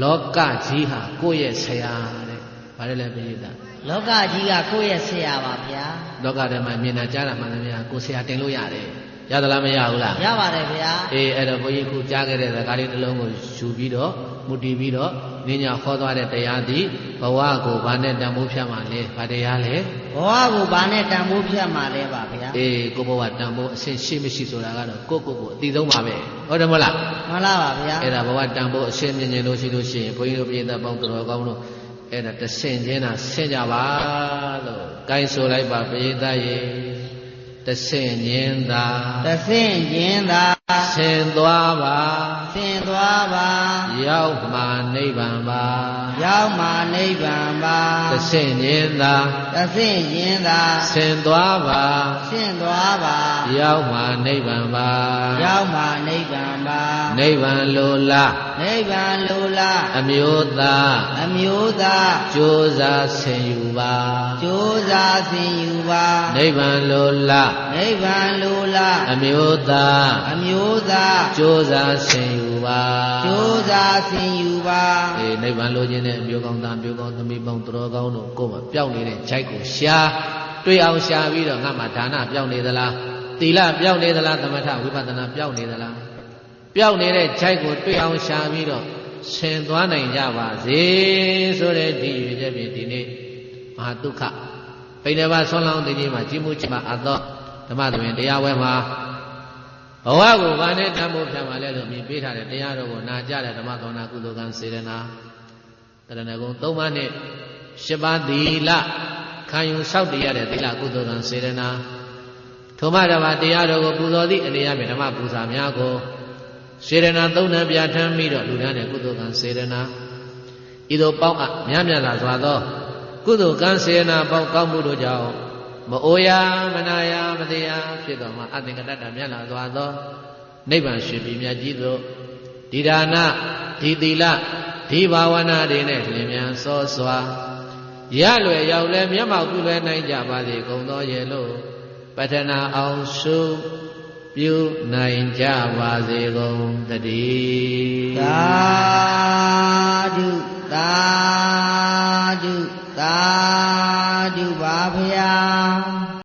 လောကကြီးဟာကိုယ့်ရဲ့ဆရာတဲ့ဗါတယ်လဲပြည့်တာလောကကြီးကကိုယ့်ရဲ့ဆရာပါဗျာလောကထဲမှာမြင်တာကြားတာမှန်တယ်များကိုယ်ဆရာတင်လို့ရတယ်ရသလားမရဘူးလားရပါတယ်ဗျာအေးအဲ့တော့ဘုန်းကြီးခုကြားခဲ့တဲ့စကားလေးတစ်လုံးကိုယူပြီးတော့မူတည်ပြီးတော့ဉာဏ်ညာဟောသွားတဲ့တရားသည်ဘဝကိုဘာနဲ့တန်ဖိုးဖြတ်မှာလဲဘာတရားလဲဘဝကိုဘာနဲ့တန်ဖိုးဖြတ်မှာလဲပါဗျာအေးကိုဘဝတန်ဖိုးအရှင်းရှိမရှိဆိုတာကတော့ကိုအတိဆုံးပါပဲဟုတ်တယ်မဟုတ်လားမှန်လားပါဗျာအဲ့ဒါဘဝတန်ဖိုးအရှင်းမြင်လို့ရှိလို့ရှိရင်ဘုန်းကြီးတို့ပြည်သက်ပေါင်းတော်ကောင်းတို့အဲ့ဒါတဆင့်ချင်းသာဆင့်ကြပါလို့ကိုင်းဆိုလိုက်ပါပြည်သက်ရေတဆင့်ချင်းသာတဆင့်ချင်းသာဆင်သွားပါဆင်သွားပါရောက်မှနိဗ္ဗာန်ပါရောက်မှနိဗ္ဗာန်ပါတဆင့်ချင်းသာတဆင့်ချင်းသာဆင်သွားပါဆင်သွားပါရောက်မှနိဗ္ဗာန်ပါရောက်မှနိဗ္ဗာန်ပါနိဗ္ဗာန်လိုလားနိဗ္ဗာန်လိုလားအမျိုးသားကြိုးစားဆင်ယူပါကြိုးစားဆင်ယူပါနိဗ္ဗာန်လိုလားနိဗ္ဗာန်လိုလားအမျိုးသားကြိုးစားဆင်ယူပါကြိုးစားဆင်ယူပါအေးနိဗ္ဗာန်လိုချင်တဲ့အမျိုးကောင်းသားမျိုးကောင်းသမီးပေါင်းတော်ကောင်းတို့ကိုယ်မှာပျောက်နေတဲ့ခြိုက်ကိုရှာတွေ့အောင်ရှာပြီးတော့ငါမှဒါနပျောက်နေသလားသီလပျောက်နေသလားသမထဝိပဿနာပျောက်နေသလားပျောက်နေတဲ့ခြိုက်ကိုတွေ့အောင်ရှာပြီးတော့ဆင်သွားနိုင်ကြပါစေဆိုတဲ့ဒီရွေချက်ဖြင့်ဒီနေ့မဟာဒုက္ခပိဋကဆွမ်းလောင်းတည်ခြင်းမှာကြီးမှုချမှာအသောဓမ္မသဘင်တရားဝဲမှာဘဝကိုဘာနဲ့တမ်းဖို့ဖြတ်မှာလဲလို့မြင်ပေးထားတဲ့တရားတော်ကိုနာကြတဲ့ဓမ္မသောနာကုသိုလ်ကံစေရနာတရဏဂုံ၃ပါးနဲ့၈ပါးသီလခံယူဆောက်တည်ရတဲ့သီလကုသိုလ်ကံစေရနာထိုမှတပါတရားတော်ကိုပူဇော်သည့်အနေအချင်းဓမ္မပူဇာများကိုစေရနာ၃နှံပြဋ္ဌာန်းပြီးတော့လူသားတဲ့ကုသိုလ်ကံစေရနာဤသို့ပေါင်းအများများစွာသောကုသိုလ်ကံစေရနာပေါင်းကောင်းမှုတို့ကြောင့်မအိုရာမနာရာမတရားဖြစ်တော်မှာအသင်္ကတ္တမြတ်လာစွာသောနိဗ္ဗာန်ရှင်ပြည်မြတ်ကြီးတို့ဒီဒါနဒီသီလဒီဘာဝနာတွေနဲ့လင်မြန်စောစွာရလွယ်ရောက်လဲမျက်မှောက်ပြုလဲနိုင်ကြပါစေကုန်သောရဲ့လို့ပတ္ထနာအောင်စုပြုနိုင်ကြပါစေကုန်တည်းသာဓုသာဓုသာဓုပါဗျာ